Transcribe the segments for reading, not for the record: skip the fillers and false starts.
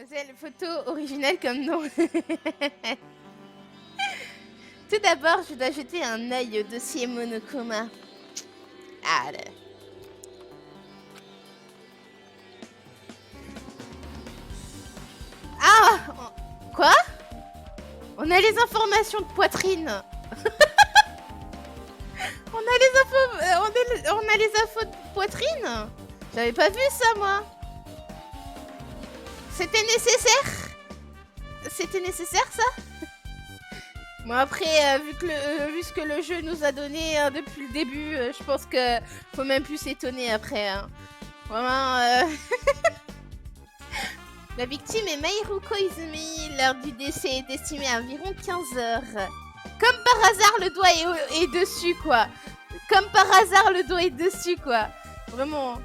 Mademoiselle, photo originale comme nom. Tout d'abord, je dois jeter un œil au dossier Monokuma. Ah là. Ah Quoi? On a les informations de poitrine. On a les infos de poitrine. J'avais pas vu ça, moi. C'était nécessaire? C'était nécessaire, ça? Bon, après, vu ce que le jeu nous a donné depuis le début, je pense que faut même plus s'étonner après. Hein. Vraiment, La victime est Mahiru Koizumi. L'heure du décès est estimée à environ 15 heures. Comme par hasard, le doigt est dessus, quoi. Comme par hasard, le doigt est dessus, quoi. Vraiment.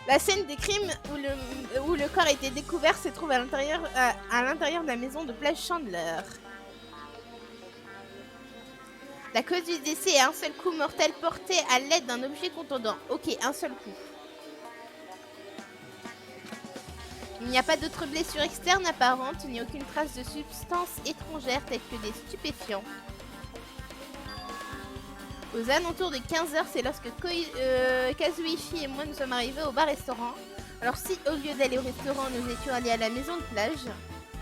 La scène des crimes où le corps a été découvert se trouve à l'intérieur de la maison de plage Chandler. La cause du décès est un seul coup mortel porté à l'aide d'un objet contondant. Ok, un seul coup. Il n'y a pas d'autres blessures externes apparentes, ni aucune trace de substances étrangères telles que des stupéfiants. Aux alentours de 15 h, c'est lorsque Kazuichi et moi nous sommes arrivés au bar-restaurant. Alors si au lieu d'aller au restaurant, nous étions allés à la maison de plage,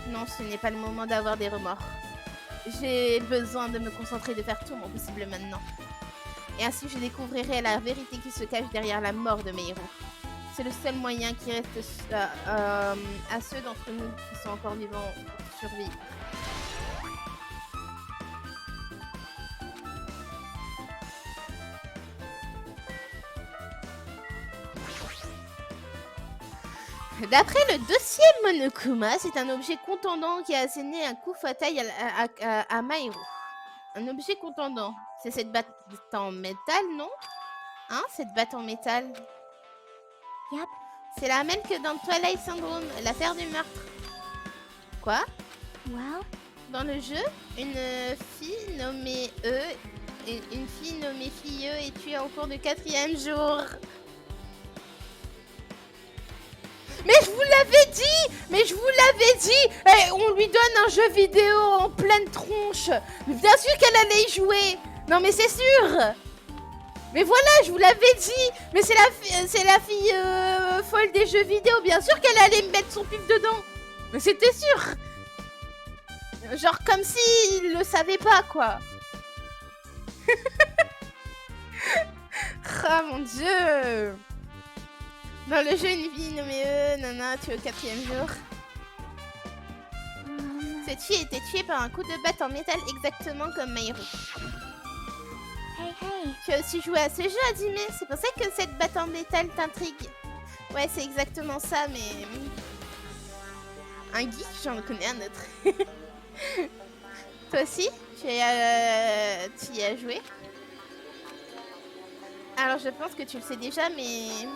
non, ce n'est pas le moment d'avoir des remords. J'ai besoin de me concentrer et de faire tout mon possible maintenant. Et ainsi je découvrirai la vérité qui se cache derrière la mort de mes héros. C'est le seul moyen qui reste à ceux d'entre nous qui sont encore vivants pour survivre. D'après le dossier Monokuma, c'est un objet contondant qui a asséné un coup fatal à Mahiru. Un objet contondant. C'est cette batte en métal, non? Hein, cette batte en métal? Yep. C'est la même que dans Twilight Syndrome, l'affaire du meurtre. Quoi? Wow. Dans le jeu, une fille nommée Fille est tuée en cours de 4e jour. Mais je vous l'avais dit On lui donne un jeu vidéo en pleine tronche. Bien sûr qu'elle allait y jouer. Non mais c'est sûr. Mais voilà, je vous l'avais dit. Mais c'est la fille folle des jeux vidéo. Bien sûr qu'elle allait me mettre son pif dedans. Mais c'était sûr. Genre comme s'il le savait pas, quoi. Ah mon dieu. Dans le jeu, une fille nommée Nana tuée au 4e jour. Cette fille a été tuée par un coup de batte en métal exactement comme Mahiru. Hey hey. Tu as aussi joué à ce jeu, Hajime. C'est pour ça que cette batte en métal t'intrigue. Ouais, c'est exactement ça, mais... Un geek, j'en connais un autre. Toi aussi, tu y as joué? Alors, je pense que tu le sais déjà, mais...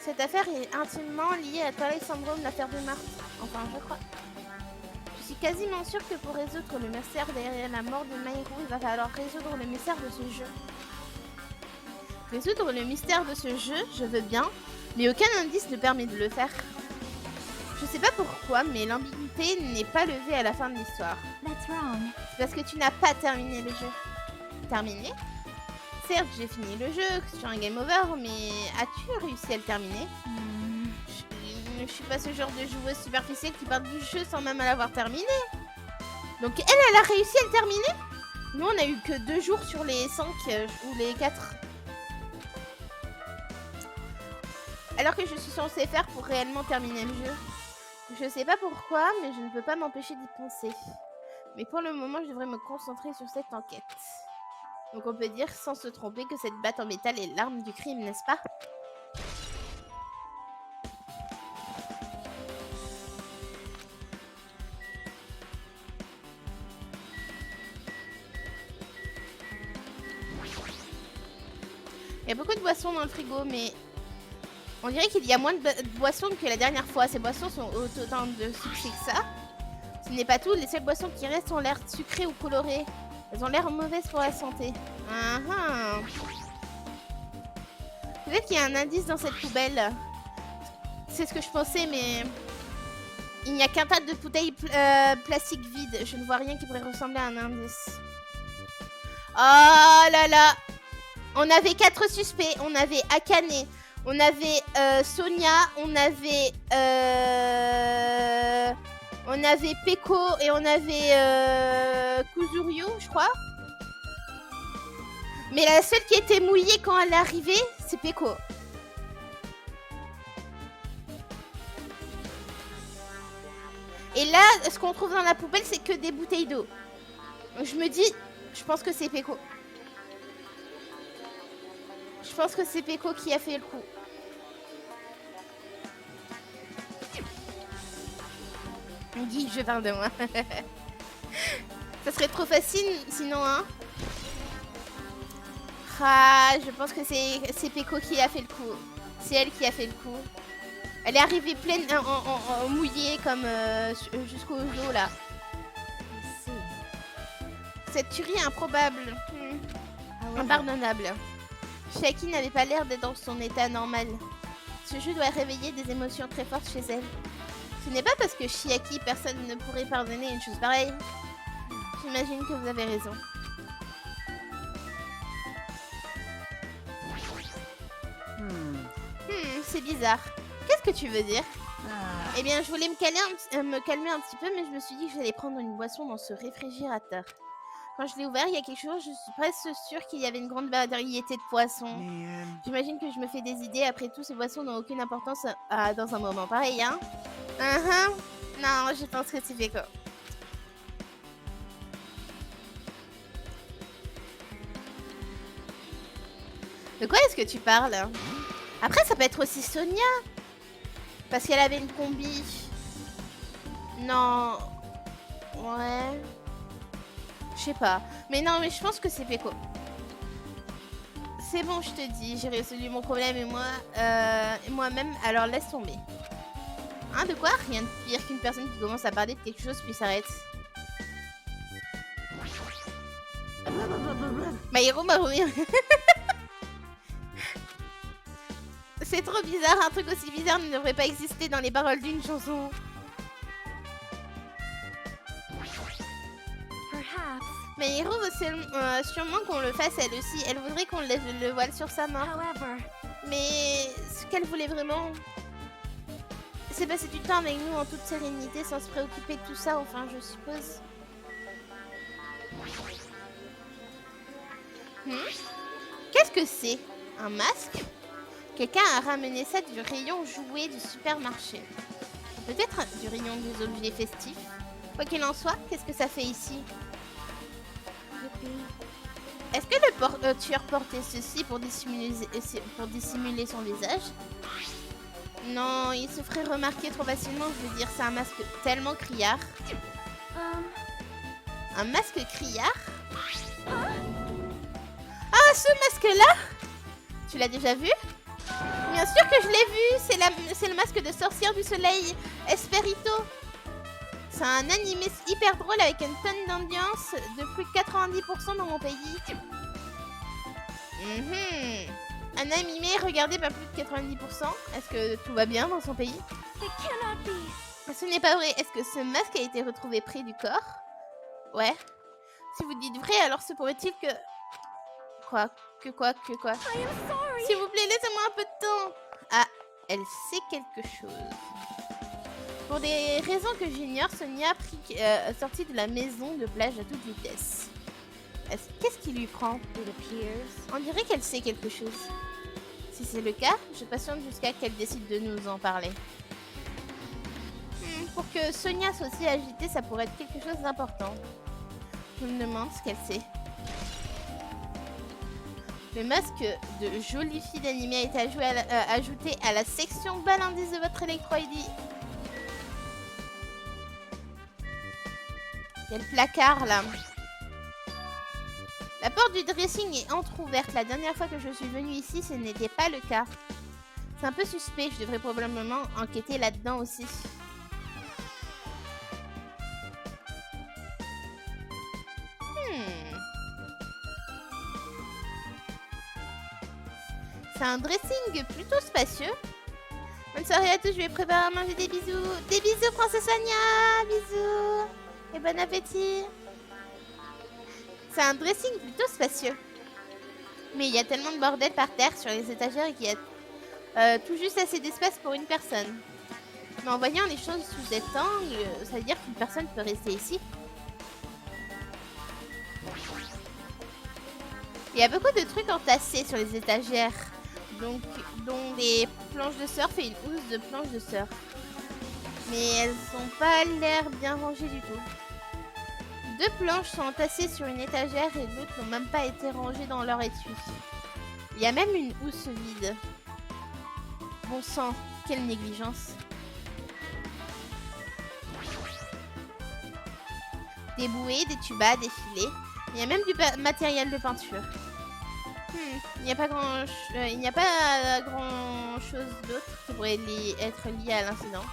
Cette affaire est intimement liée à Twilight Syndrome, l'affaire du meurtre. Enfin, je crois. Je suis quasiment sûre que pour résoudre le mystère derrière la mort de Mahiru, il va falloir résoudre le mystère de ce jeu. Résoudre le mystère de ce jeu, je veux bien, mais aucun indice ne permet de le faire. Je sais pas pourquoi, mais l'ambiguïté n'est pas levée à la fin de l'histoire. C'est parce que tu n'as pas terminé le jeu. Terminé ? Certes, j'ai fini le jeu, sur un game over, mais as-tu réussi à le terminer? Je suis pas ce genre de joueuse superficielle qui part du jeu sans même l'avoir terminé. Donc elle a réussi à le terminer? Nous, on a eu que 2 jours sur les 5 ou les 4. Alors que je suis censée faire pour réellement terminer le jeu. Je sais pas pourquoi, mais je ne peux pas m'empêcher d'y penser. Mais pour le moment, je devrais me concentrer sur cette enquête. Donc on peut dire sans se tromper que cette batte en métal est l'arme du crime, n'est-ce pas? Il y a beaucoup de boissons dans le frigo, mais on dirait qu'il y a moins de boissons que la dernière fois. Ces boissons sont autant de sucrées que ça. Ce n'est pas tout, les seules boissons qui restent ont l'air sucrées ou colorées. Elles ont l'air mauvaises pour la santé. Peut-être qu'il y a un indice dans cette poubelle. C'est ce que je pensais, mais... Il n'y a qu'un tas de bouteilles plastiques vides. Je ne vois rien qui pourrait ressembler à un indice. Oh là là. On avait 4 suspects. On avait Akane. On avait Sonia. On avait Peko. Et on avait Kuzuryu, je crois. Mais la seule qui était mouillée quand elle est arrivée, c'est Peko. Et là, ce qu'on trouve dans la poubelle, c'est que des bouteilles d'eau. Donc je me dis, je pense que c'est Peko. Je pense que c'est Peko qui a fait le coup. Guy, je parle de moi. Ça serait trop facile sinon, hein. Ah, je pense que c'est Peko qui a fait le coup. C'est elle qui a fait le coup. Elle est arrivée pleine, en mouillée comme jusqu'au dos là. Cette tuerie est improbable. Impardonnable. Chiaki n'avait pas l'air d'être dans son état normal. Ce jeu doit réveiller des émotions très fortes chez elle. Ce n'est pas parce que Chiaki, personne ne pourrait pardonner une chose pareille. J'imagine que vous avez raison. C'est bizarre. Qu'est-ce que tu veux dire? Eh bien, je voulais me calmer un petit peu, mais je me suis dit que j'allais prendre une boisson dans ce réfrigérateur. Quand je l'ai ouvert, il y a quelque chose, je suis presque sûre qu'il y avait une grande variété de poissons. J'imagine que je me fais des idées. Après tout, ces boissons n'ont aucune importance dans un moment pareil, hein. Non, je pense que c'est Peko. De quoi est-ce que tu parles? Après, ça peut être aussi Sonia. Parce qu'elle avait une combi. Non. Ouais. Je sais pas. Mais non, mais je pense que c'est Peko. C'est bon, je te dis. J'ai résolu mon problème et moi-même. Alors laisse tomber. Hein, de quoi? Rien de pire qu'une personne qui commence à parler de quelque chose puis s'arrête. Maïro m'a remis. C'est trop bizarre, un truc aussi bizarre ne devrait pas exister dans les paroles d'une chanson. Mais Hiro veut sûrement qu'on le fasse elle aussi. Elle voudrait qu'on lève le voile sur sa mort. Mais ce qu'elle voulait vraiment, c'est passer du temps avec nous en toute sérénité sans se préoccuper de tout ça, enfin je suppose. Qu'est-ce que c'est? Un masque? Quelqu'un a ramené ça du rayon jouet du supermarché. Peut-être du rayon des objets festifs. Quoi qu'il en soit, qu'est-ce que ça fait ici? Est-ce que le tueur portait ceci pour dissimuler son visage? Non, il se ferait remarquer trop facilement, je veux dire, c'est un masque tellement criard. Un masque criard? Ah, ce masque-là? Tu l'as déjà vu? Bien sûr que je l'ai vu, c'est le masque de sorcière du soleil, Esperito. C'est un animé hyper drôle avec une tonne d'ambiance de plus de 90% dans mon pays. Un animé regardé par plus de 90%. Est-ce que tout va bien dans son pays? Ce n'est pas vrai. Est-ce que ce masque a été retrouvé près du corps? Ouais. Si vous dites vrai, alors se pourrait-il que... Quoi? S'il vous plaît, laissez-moi un peu de temps. Ah, elle sait quelque chose. Pour des raisons que j'ignore, Sonia a sorti de la maison de plage à toute vitesse. Qu'est-ce qui lui prend? On dirait qu'elle sait quelque chose. Si c'est le cas, je patiente jusqu'à qu'elle décide de nous en parler. Pour que Sonia soit aussi agitée, ça pourrait être quelque chose d'important. Je me demande ce qu'elle sait. Le masque de jolie fille d'animé a été ajouté à la section bal indice de votre Electro ID. Il y a le placard là. La porte du dressing est entrouverte. La dernière fois que je suis venue ici, ce n'était pas le cas. C'est un peu suspect. Je devrais probablement enquêter là-dedans aussi. C'est un dressing plutôt spacieux. On Bonne soirée à tous, je vais préparer à manger des bisous. Des bisous, princesse Anya. Bisous. Et bon appétit. C'est un dressing plutôt spacieux. Mais il y a tellement de bordel par terre sur les étagères qu'il y a tout juste assez d'espace pour une personne. Mais en voyant les choses sous cet angle, ça veut dire qu'une personne peut rester ici. Il y a beaucoup de trucs entassés sur les étagères, donc dont des planches de surf et une housse de planches de surf. Mais elles n'ont pas l'air bien rangées du tout. 2 planches sont entassées sur une étagère et l'autre n'ont même pas été rangées dans leur étui. Il y a même une housse vide. Bon sang, quelle négligence. Des bouées, des tubas, des filets. Il y a même du matériel de peinture. Il n'y a pas grand chose d'autre qui pourrait être lié à l'incident.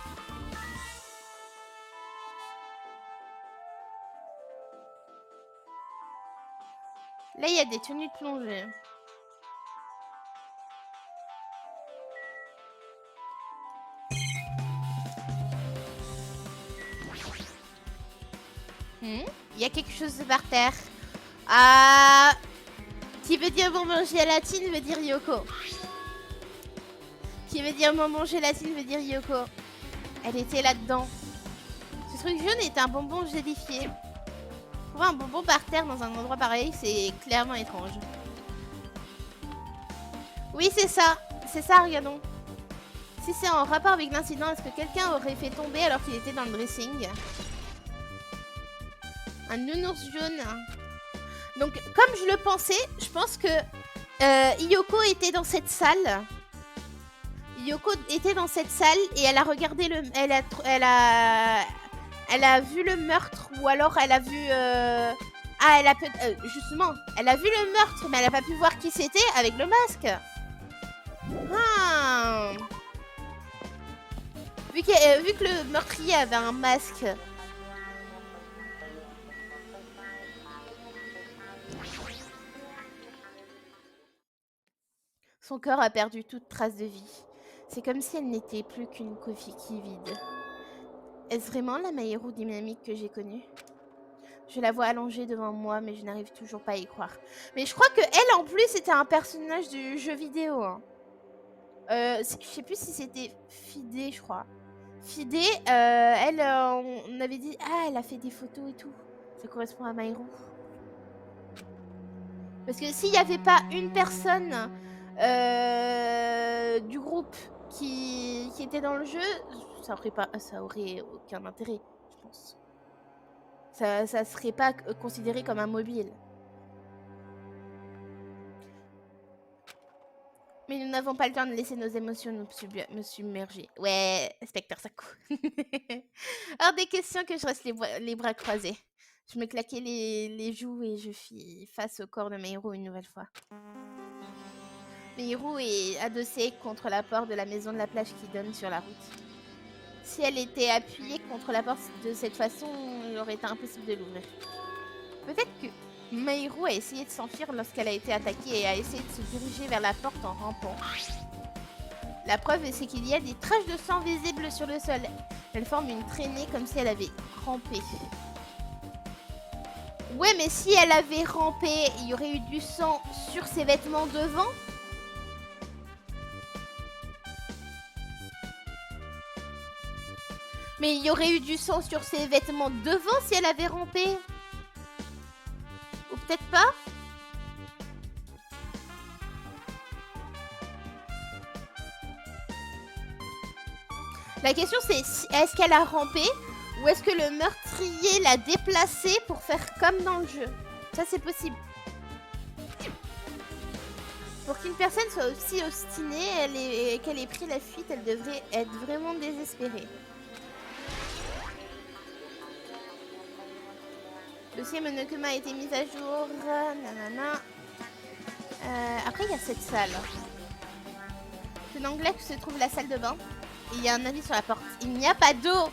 Là, il y a des tenues de plongée. Il y a quelque chose par terre. Ah, qui veut dire bonbon gélatine veut dire Yoko. Qui veut dire bonbon gélatine veut dire Yoko. Elle était là-dedans. Ce truc jaune est un bonbon gélifié. Trouver un bonbon par terre dans un endroit pareil, c'est clairement étrange. Oui, c'est ça. C'est ça, regardons. Si c'est en rapport avec l'incident, est-ce que quelqu'un aurait fait tomber alors qu'il était dans le dressing? Un nounours jaune. Donc, comme je le pensais, je pense que Yoko était dans cette salle. Yoko était dans cette salle et elle a regardé le... Elle a vu le meurtre ou alors elle a vu... Ah, elle a justement, elle a vu le meurtre mais elle a pas pu voir qui c'était avec le masque. Ah. Vu que le meurtrier avait un masque... Son corps a perdu toute trace de vie. C'est comme si elle n'était plus qu'une coquille vide. Est-ce vraiment la Maïru dynamique que j'ai connue? Je la vois allongée devant moi, mais je n'arrive toujours pas à y croire. Mais je crois que elle, en plus, c'était un personnage du jeu vidéo. Hein. Je sais plus si c'était Fidé, je crois. Fidé, elle, on avait dit... Ah, elle a fait des photos et tout. Ça correspond à Maïru. Parce que s'il n'y avait pas une personne... du groupe qui était dans le jeu, ça aurait aucun intérêt, je pense. Ça serait pas considéré comme un mobile. Mais nous n'avons pas le temps de laisser nos émotions nous submerger. Ouais, Spectre, ça coûte. Hors des questions que je reste les bras croisés. Je me claquais les joues et je fis face au corps de Meiro une nouvelle fois. Meiro est adossée contre la porte de la maison de la plage qui donne sur la route. Si elle était appuyée contre la porte de cette façon, il aurait été impossible de l'ouvrir. Peut-être que Meiro a essayé de s'enfuir lorsqu'elle a été attaquée et a essayé de se diriger vers la porte en rampant. La preuve, c'est qu'il y a des taches de sang visibles sur le sol. Elles forment une traînée comme si elle avait rampé. Ouais, mais si elle avait rampé, il y aurait eu du sang sur ses vêtements devant. Mais il y aurait eu du sang sur ses vêtements devant si elle avait rampé. Ou peut-être pas. La question c'est, est-ce qu'elle a rampé ou est-ce que le meurtrier l'a déplacée pour faire comme dans le jeu? Ça c'est possible. Pour qu'une personne soit aussi obstinée et qu'elle ait pris la fuite, elle devrait être vraiment désespérée. Le dossier Monokuma a été mis à jour. Nanana. Après, il y a cette salle. C'est en anglais que se trouve la salle de bain. Et il y a un avis sur la porte. Il n'y a pas d'eau.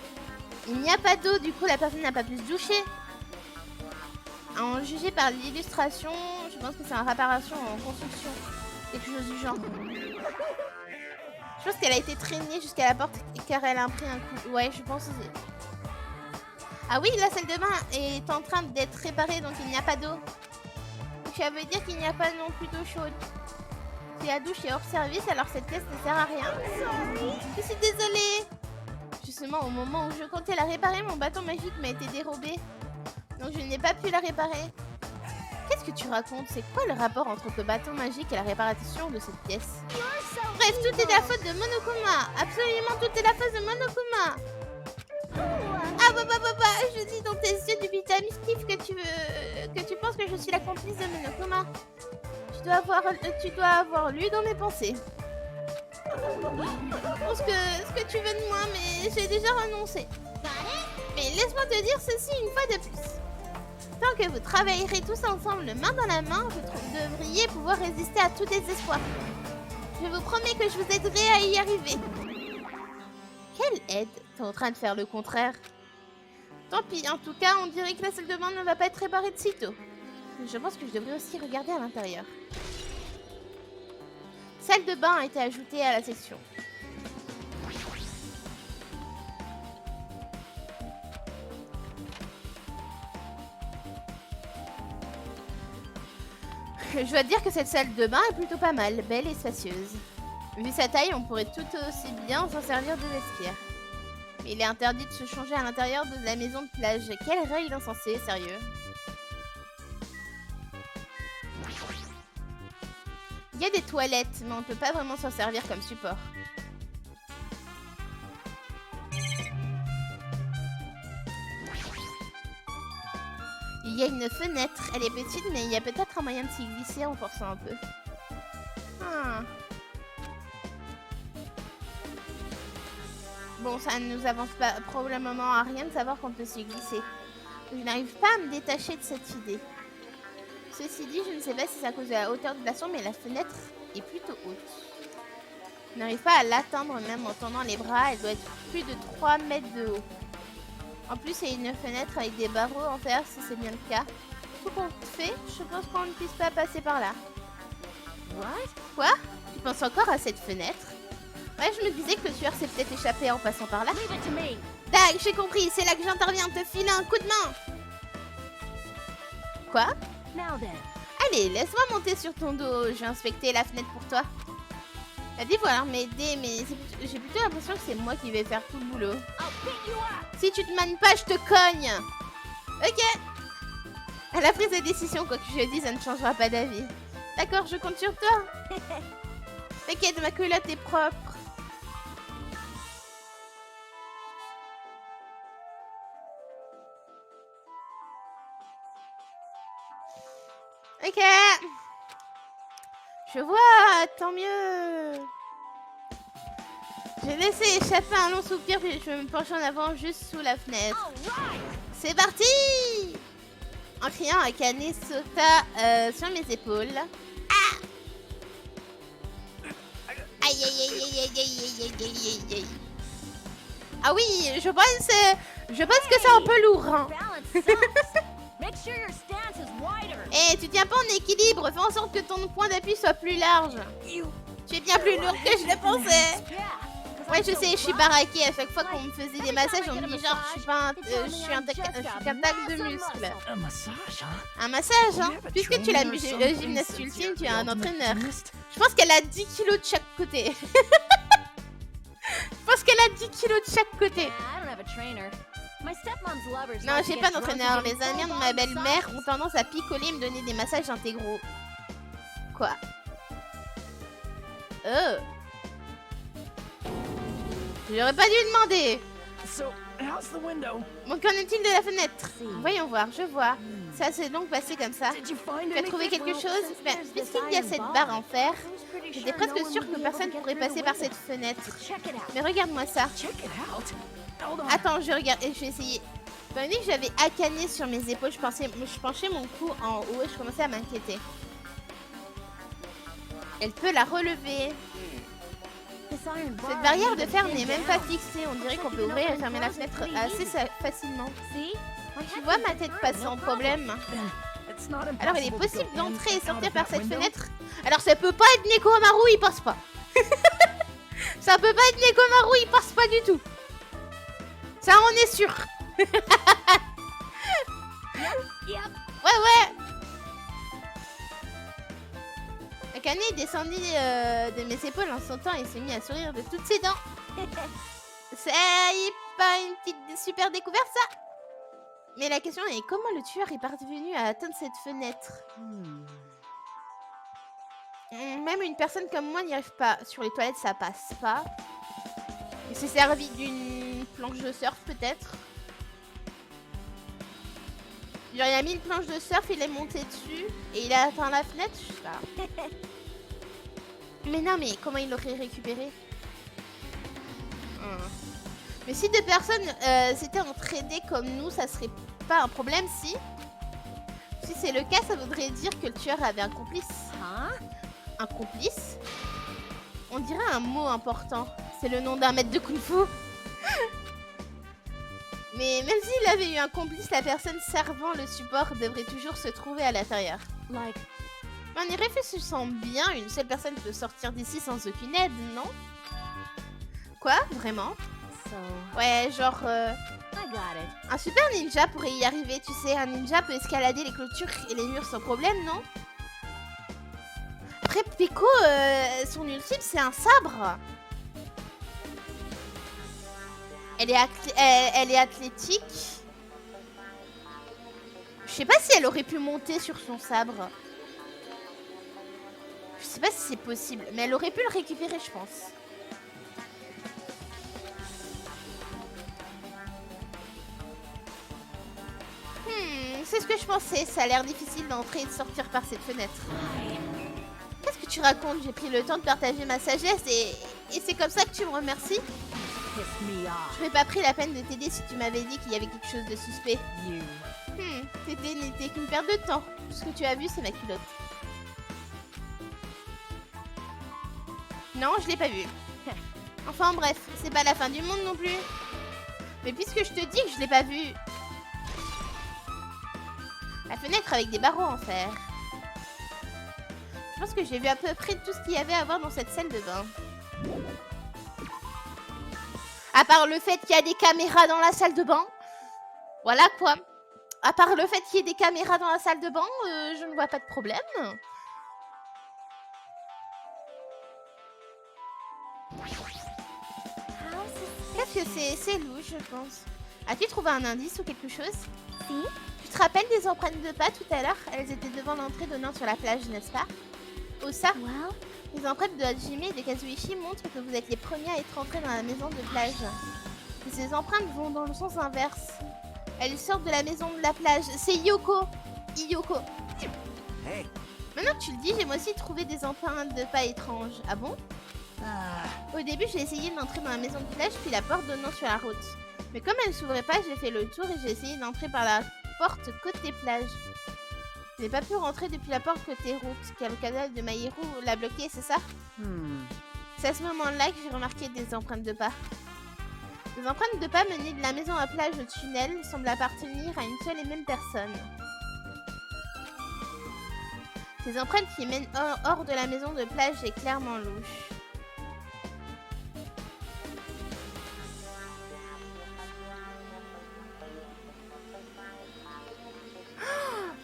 Il n'y a pas d'eau. Du coup, la personne n'a pas pu se doucher. En juger par l'illustration, je pense que c'est une réparation en construction. Quelque chose du genre. Je Je pense qu'elle a été traînée jusqu'à la porte car elle a pris un coup. Ouais, je pense aussi. Ah oui, la salle de bain est en train d'être réparée, donc il n'y a pas d'eau. Ça veut dire qu'il n'y a pas non plus d'eau chaude. Si la douche est hors service, alors cette pièce ne sert à rien. Je suis désolée. Justement, au moment où je comptais la réparer, mon bâton magique m'a été dérobé. Donc je n'ai pas pu la réparer. Qu'est-ce que tu racontes? C'est quoi le rapport entre le bâton magique et la réparation de cette pièce? Bref, tout est de la faute de Monokuma. Absolument tout est la faute de Monokuma. Ah bah, je dis dans tes yeux du vitamine que tu penses que je suis la complice de Monokuma. Tu dois avoir lu dans mes pensées. Pour ce que tu veux de moi, mais j'ai déjà renoncé. Mais laisse-moi te dire ceci une fois de plus. Tant que vous travaillerez tous ensemble main dans la main, vous devriez pouvoir résister à tout désespoir. Je vous promets que je vous aiderai à y arriver. Quelle aide? T'es en train de faire le contraire. Tant pis, en tout cas, on dirait que la salle de bain ne va pas être réparée de sitôt. Je pense que je devrais aussi regarder à l'intérieur. Salle de bain a été ajoutée à la section. Je dois te dire que cette salle de bain est plutôt pas mal, belle et spacieuse. Vu sa taille, on pourrait tout aussi bien s'en servir de vestiaire. Mais il est interdit de se changer à l'intérieur de la maison de plage. Quelle règle insensée, sérieux. Il y a des toilettes, mais on ne peut pas vraiment s'en servir comme support. Il y a une fenêtre, elle est petite, mais il y a peut-être un moyen de s'y glisser en forçant un peu. Bon, ça ne nous avance pas probablement à rien de savoir qu'on peut s'y glisser. Je n'arrive pas à me détacher de cette idée. Ceci dit, je ne sais pas si c'est à cause de la hauteur de la chambre, mais la fenêtre est plutôt haute. Je n'arrive pas à l'atteindre même en tendant les bras, elle doit être plus de 3 mètres de haut. En plus, il y a une fenêtre avec des barreaux en fer, si c'est bien le cas. Tout compte fait, je pense qu'on ne puisse pas passer par là. Quoi? Tu penses encore à cette fenêtre? Ouais, je me disais que le tueur s'est peut-être échappé en passant par là. Dag, j'ai compris, c'est là que j'interviens, te filer un coup de main. Quoi? Allez, laisse-moi monter sur ton dos, je vais inspecter la fenêtre pour toi. Elle dit voilà m'aider, mais j'ai plutôt l'impression que c'est moi qui vais faire tout le boulot. Si tu te mannes pas, je te cogne. Ok. Elle a pris sa décision, quoi que je dise, ça ne changera pas d'avis. D'accord, je compte sur toi. T'inquiète, ma culotte est propre. Ok. Je vois, tant mieux. J'ai laissé échapper un long soupir puis je me penche en avant juste sous la fenêtre. C'est parti! En criant, Akane sauta sur mes épaules. Ah! Aïe aïe aïe aïe aïe aïe aïe aïe aïe. Ah oui, je pense que c'est un peu lourd. Hein. Eh, tu tiens pas en équilibre, fais en sorte que ton point d'appui soit plus large. Tu es bien plus lourd que je le pensais. Ouais, je sais, je suis baraquée. À chaque fois qu'on me faisait des massages, on me dit genre, je suis un tac de muscles. Un massage, hein? Un massage, hein? Puisque tu es la gymnaste ultime, tu es un entraîneur. Je pense qu'elle a 10 kilos de chaque côté. Je pense qu'elle a 10 kilos de chaque côté. Non, j'ai pas d'entraîneur. Les amis de ma belle-mère ont tendance à picoler et me donner des massages intégraux. Quoi? J'aurais pas dû demander. Bon, qu'en est-il de la fenêtre? Voyons voir, je vois. Ça s'est donc passé comme ça. Tu as trouvé quelque chose? Ben, puisqu'il y a cette barre en fer, j'étais presque sûre que personne ne pourrait passer par cette fenêtre. Mais regarde-moi ça. Attends, je regarde et je vais essayer. Étant donné que j'avais Akane sur mes épaules, je penchais mon cou en haut et je commençais à m'inquiéter. Elle peut la relever. Cette barrière de fer n'est même pas fixée. On dirait qu'on peut ouvrir et fermer la fenêtre assez facilement. Tu vois ma tête pas sans problème. Alors il est possible d'entrer et sortir par cette fenêtre. Alors ça peut pas être Nekomaru, il passe pas. Ça peut pas être Nekomaru, il passe pas du tout. Ça, on est sûr. Ouais. Akane descendit de mes épaules en sautant et s'est mis à sourire de toutes ses dents. C'est pas une petite super découverte, ça. Mais la question est comment le tueur est parvenu à atteindre cette fenêtre. Même une personne comme moi n'y arrive pas. Sur les toilettes, ça passe pas. Il s'est servi d'une planche de surf, peut-être. Genre, il a mis une planche de surf, il est monté dessus et il a atteint la fenêtre, je sais pas. Mais non, mais comment il l'aurait récupéré? Mais si deux personnes s'étaient entraînées comme nous, ça serait pas un problème, si? Si c'est le cas, ça voudrait dire que le tueur avait un complice. Un complice? On dirait un mot important. C'est le nom d'un maître de Kung Fu. Mais même s'il avait eu un complice, la personne servant le support devrait toujours se trouver à l'intérieur. En y réfléchissant bien, une seule personne peut sortir d'ici sans aucune aide, non? Quoi? Vraiment? Ouais, genre... un super ninja pourrait y arriver, tu sais. Un ninja peut escalader les clôtures et les murs sans problème, non? Après, Peko, son ultime, c'est un sabre. Elle est athlétique. Je sais pas si elle aurait pu monter sur son sabre. Je sais pas si c'est possible, mais elle aurait pu le récupérer, je pense. C'est ce que je pensais. Ça a l'air difficile d'entrer et de sortir par cette fenêtre. Qu'est-ce que tu racontes? J'ai pris le temps de partager ma sagesse et c'est comme ça que tu me remercies? Je n'aurais pas pris la peine de t'aider si tu m'avais dit qu'il y avait quelque chose de suspect. T'aider n'était qu'une perte de temps. Tout ce que tu as vu, c'est ma culotte. Non, je l'ai pas vu. Enfin bref, c'est pas la fin du monde non plus. Mais puisque je te dis que je l'ai pas vu... La fenêtre avec des barreaux en fer. Je pense que j'ai vu à peu près tout ce qu'il y avait à voir dans cette salle de bain. À part le fait qu'il y a des caméras dans la salle de bain. Voilà quoi. À part le fait qu'il y ait des caméras dans la salle de bain, je ne vois pas de problème. Qu'est-ce que c'est? C'est louche, je pense. As-tu trouvé un indice ou quelque chose? Si. Tu te rappelles des empreintes de pas tout à l'heure? Elles étaient devant l'entrée donnant sur la plage, n'est-ce pas? Osa, les empreintes de Hajime et de Kazuichi montrent que vous êtes les premiers à être entrés dans la maison de plage. Et ces empreintes vont dans le sens inverse. Elles sortent de la maison de la plage. C'est Yoko. Hey. Maintenant que tu le dis, j'ai moi aussi trouvé des empreintes de pas étranges. Ah bon? Au début, j'ai essayé d'entrer dans la maison de plage, puis la porte donnant sur la route. Mais comme elle ne s'ouvrait pas, j'ai fait le tour et j'ai essayé d'entrer par la porte côté plage. Je n'ai pas pu rentrer depuis la porte côté route, car le canal de Mahiru l'a bloqué, c'est ça? C'est à ce moment-là que j'ai remarqué des empreintes de pas. Les empreintes de pas menées de la maison à plage au tunnel semblent appartenir à une seule et même personne. Ces empreintes qui mènent hors de la maison de plage est clairement louche.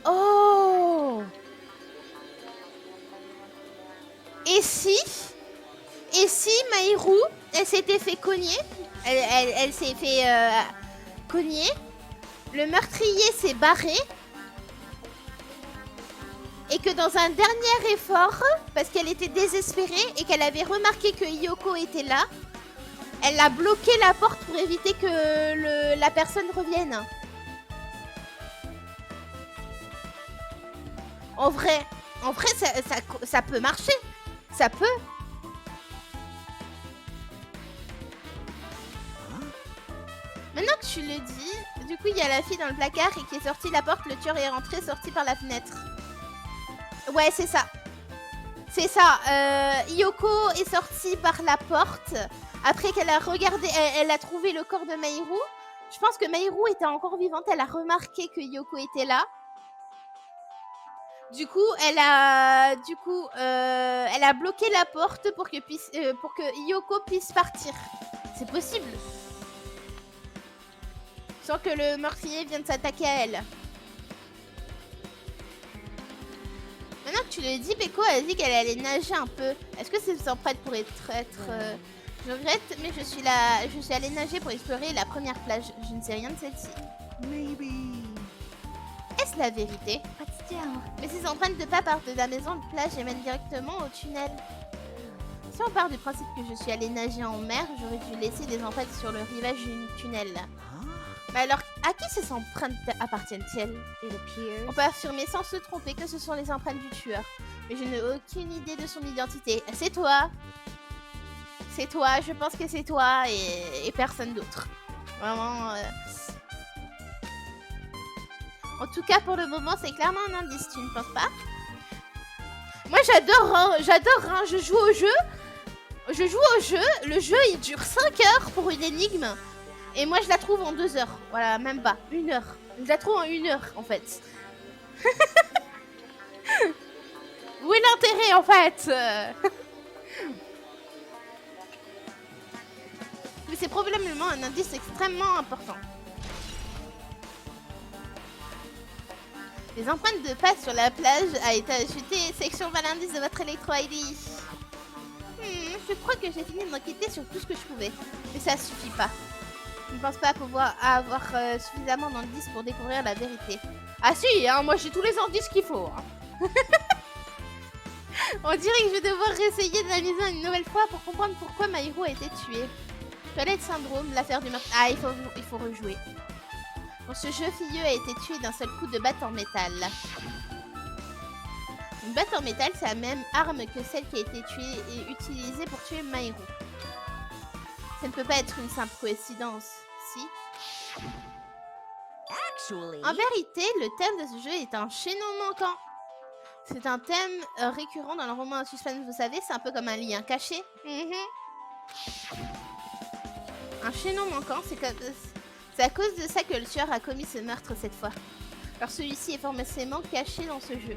Oh! Et si Mahiru, elle s'était fait cogner, elle s'est fait cogner, le meurtrier s'est barré, et que dans un dernier effort, parce qu'elle était désespérée et qu'elle avait remarqué que Yoko était là, elle a bloqué la porte pour éviter que la personne revienne. En vrai, ça peut marcher. Ça peut. Maintenant que tu le dis, du coup, il y a la fille dans le placard et qui est sortie de la porte, le tueur est rentré, sorti par la fenêtre. Ouais, c'est ça. C'est ça. Yoko est sortie par la porte. Après qu'elle a regardé, elle a trouvé le corps de Mahiru. Je pense que Mahiru était encore vivante. Elle a remarqué que Yoko était là. Du coup, elle a bloqué la porte pour que Hiyoko puisse partir. C'est possible. Sans que le meurtrier vienne s'attaquer à elle. Maintenant que tu le dis, Peko a dit qu'elle allait nager un peu. Est-ce que ces empreintes pourraient être... Je regrette, mais je suis allée nager pour explorer la première plage. Je ne sais rien de celle-ci. Est-ce la vérité? Mais ces empreintes de pas partent de la maison de plage et mènent directement au tunnel. Si on part du principe que je suis allée nager en mer, j'aurais dû laisser des empreintes sur le rivage du tunnel. Mais alors, à qui ces empreintes appartiennent-elles? On peut affirmer sans se tromper que ce sont les empreintes du tueur. Mais je n'ai aucune idée de son identité. C'est toi. C'est toi, je pense que c'est toi et personne d'autre. Vraiment... En tout cas, pour le moment, c'est clairement un indice, tu ne penses pas? Moi, j'adore, hein, je joue au jeu. Le jeu, il dure 5 heures pour une énigme. Et moi, je la trouve en 2 heures. Voilà, même pas. 1 heure. Je la trouve en 1 heure, en fait. Où est l'intérêt, en fait? Mais c'est probablement un indice extrêmement important. Les empreintes de pas sur la plage a été ajoutée section l'indice de votre électro-ID. Je crois que j'ai fini d'enquêter sur tout ce que je pouvais. Mais ça suffit pas. Je ne pense pas pouvoir avoir suffisamment d'indices pour découvrir la vérité. Ah si, hein, moi j'ai tous les indices qu'il faut. Hein. On dirait que je vais devoir réessayer d'analyser une nouvelle fois pour comprendre pourquoi Maïro a été tué. Toilette syndrome, l'affaire du meurtre. Ah, il faut rejouer. Bon, ce jeu filleux a été tué d'un seul coup de batte en métal. Une batte en métal, c'est la même arme que celle qui a été tuée et utilisée pour tuer Maïro. Ça ne peut pas être une simple coïncidence, si? En vérité, le thème de ce jeu est un chaînon manquant. C'est un thème récurrent dans le roman à suspense, vous savez, c'est un peu comme un lien caché. Un chaînon manquant, c'est à cause de ça que le tueur a commis ce meurtre cette fois. Alors celui-ci est forcément caché dans ce jeu.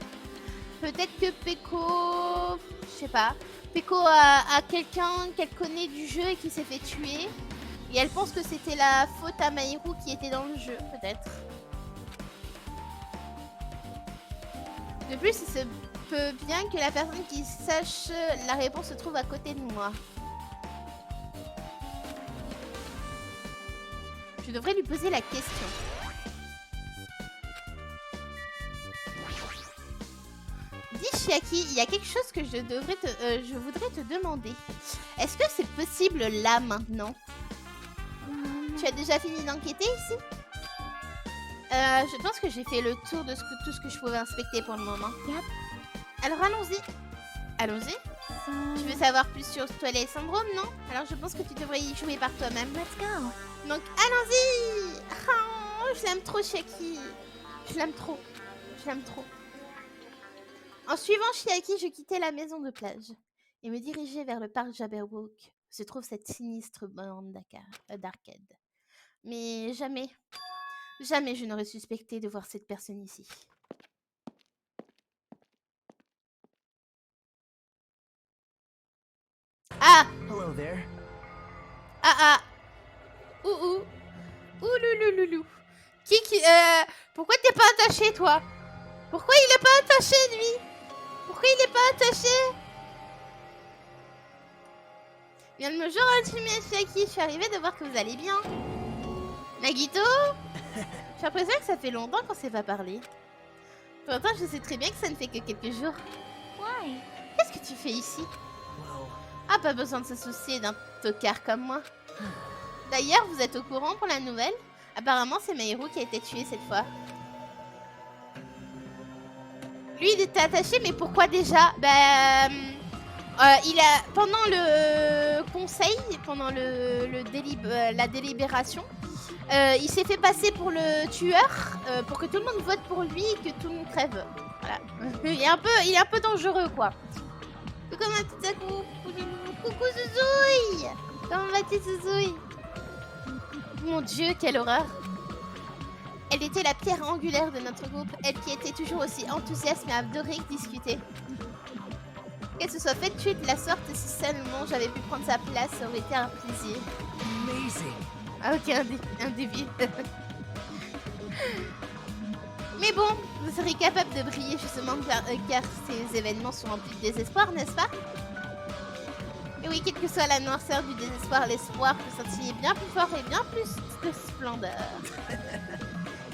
Peut-être que Peko... Je sais pas. Peko a quelqu'un qu'elle connaît du jeu et qui s'est fait tuer. Et elle pense que c'était la faute à Maïro qui était dans le jeu, peut-être. De plus, il se peut bien que la personne qui sache la réponse se trouve à côté de moi. Je devrais lui poser la question. Dis Chiaki, il y a quelque chose que je voudrais te demander. Est-ce que c'est possible là maintenant? Tu as déjà fini d'enquêter ici? Je pense que j'ai fait le tour de tout ce que je pouvais inspecter pour le moment. Yep. Alors allons-y. Allons-y. Tu veux savoir plus sur Toilette Syndrome, non? Alors je pense que tu devrais y jouer par toi-même. Let's go. Donc allons-y. Oh, je l'aime trop, Chiaki. Je l'aime trop. Je l'aime trop. En suivant Chiaki, je quittais la maison de plage et me dirigeais vers le parc Jabberwock où se trouve cette sinistre bande d'arcade. Mais jamais je n'aurais suspecté de voir cette personne ici. Ah! Hello there. Ah! Louloulou. Pourquoi t'es pas attaché, toi? Pourquoi il est pas attaché, lui? Pourquoi il est pas attaché? Bien de me jour ultimé, Chiaki, je suis arrivée de voir que vous allez bien. Nagito? J'ai l'impression que ça fait longtemps qu'on s'est pas parlé. Pourtant, je sais très bien que ça ne fait que quelques jours. Why? Qu'est-ce que tu fais ici? Ah, pas besoin de se soucier d'un tocard comme moi. D'ailleurs, vous êtes au courant pour la nouvelle? Apparemment, c'est Maïro qui a été tué cette fois. Lui, il était attaché, mais pourquoi déjà? Pendant le conseil, pendant la délibération, il s'est fait passer pour le tueur, pour que tout le monde vote pour lui et que tout le monde crève. Voilà. Il est un peu dangereux, quoi. Coucou ma petite Aku. Coucou Zuzouille. Comment vas-tu, Zuzouille? Mon Dieu, quelle horreur. Elle était la pierre angulaire de notre groupe, elle qui était toujours aussi enthousiaste et adorait discuter. Qu'elle se soit fait tuer de la sorte, si seulement j'avais pu prendre sa place, ça aurait été un plaisir. Ah ok, un début. Mais bon, vous serez capable de briller justement car ces événements sont remplis de désespoir, n'est-ce pas? Et oui, quelle que soit la noirceur du désespoir, l'espoir peut scintiller bien plus fort et bien plus de splendeur.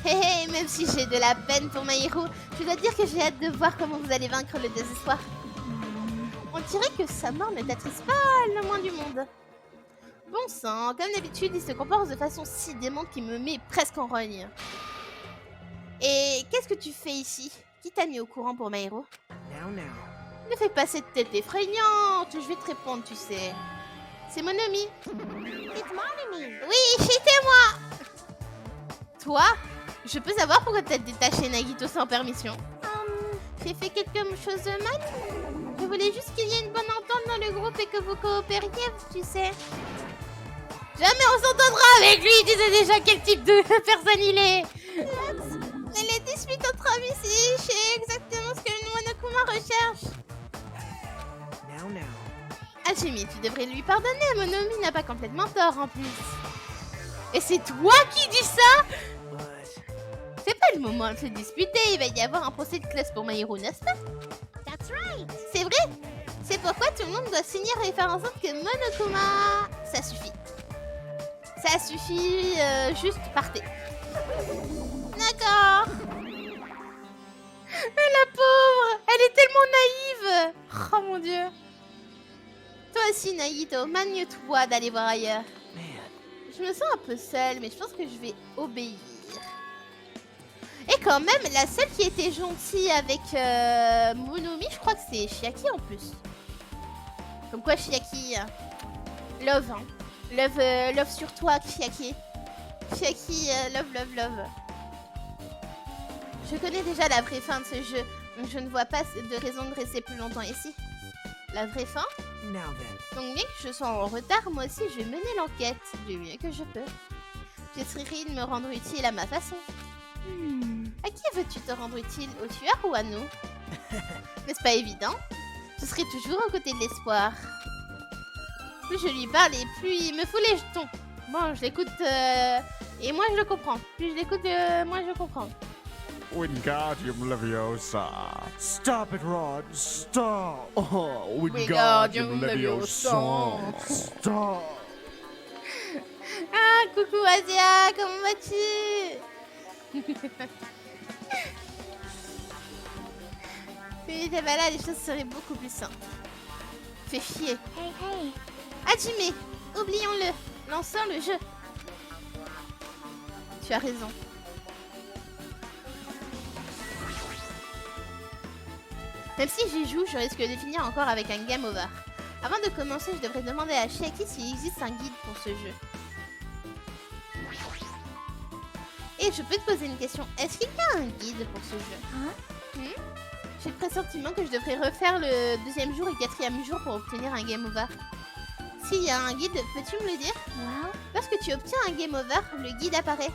Hé hé, même si j'ai de la peine pour ma héros, je dois dire que j'ai hâte de voir comment vous allez vaincre le désespoir. On dirait que sa mort ne t'attriste pas le moins du monde. Bon sang, comme d'habitude, il se comporte de façon si démente qu'il me met presque en rogne. Et qu'est-ce que tu fais ici? Qui t'a mis au courant pour my héros? Ne fais pas cette tête effrayante, je vais te répondre, tu sais. C'est mon ami. Oui, c'était moi. Toi? Je peux savoir pourquoi t'as détaché Nagito sans permission? J'ai fait quelque chose de mal? Je voulais juste qu'il y ait une bonne entente dans le groupe et que vous coopériez, tu sais. Jamais on s'entendra avec lui, tu sais déjà quel type de personne il est. Mais les disputes entre amis, c'est exactement ce que le Monokuma recherche. Hachimi, tu devrais lui pardonner, Monomi n'a pas complètement tort en plus. Et c'est toi qui dis ça? C'est pas le moment de se disputer, il va y avoir un procès de classe pour my héros, n'est-ce pas? C'est vrai? C'est pourquoi tout le monde doit signer et faire en sorte que Monokuma... Ça suffit. Ça suffit, juste partez. D'accord. La pauvre, elle est tellement naïve. Oh mon dieu. Toi aussi, Nagito, magne-toi d'aller voir ailleurs. Je me sens un peu seule, mais je pense que je vais obéir. Et quand même, la seule qui était gentille avec Monomi, je crois que c'est Chiaki en plus. Comme quoi, Chiaki... love, hein. Love sur toi, Chiaki. Chiaki, love. Je connais déjà la vraie fin de ce jeu, donc je ne vois pas de raison de rester plus longtemps ici. La vraie fin? Donc bien que je sois en retard, moi aussi je vais mener l'enquête du mieux que je peux. J'essaierai de me rendre utile à ma façon. À qui veux-tu te rendre utile? Au tueur ou à nous? N'est-ce pas évident? Je serai toujours aux côtés de l'espoir. Plus je lui parle et plus il me fout les jetons. Bon, je l'écoute et moi je le comprends. Plus je l'écoute, moi je comprends. Wingardium Leviosa. Stop it, Rod. Stop. Oh, Wingardium Leviosa. Stop. Ah, coucou Asia, comment vas-tu? Si il était pas là, les choses seraient beaucoup plus simples. Fais chier. Hey. Hajime, oublions-le. Lançons le jeu. Tu as raison. Même si j'y joue, je risque de finir encore avec un game over. Avant de commencer, je devrais demander à Chiaki s'il existe un guide pour ce jeu. Et je peux te poser une question. Est-ce qu'il y a un guide pour ce jeu? J'ai le pressentiment que je devrais refaire le deuxième jour et quatrième jour pour obtenir un game over. S'il y a un guide, peux-tu me le dire? Lorsque tu obtiens un game over, le guide apparaît.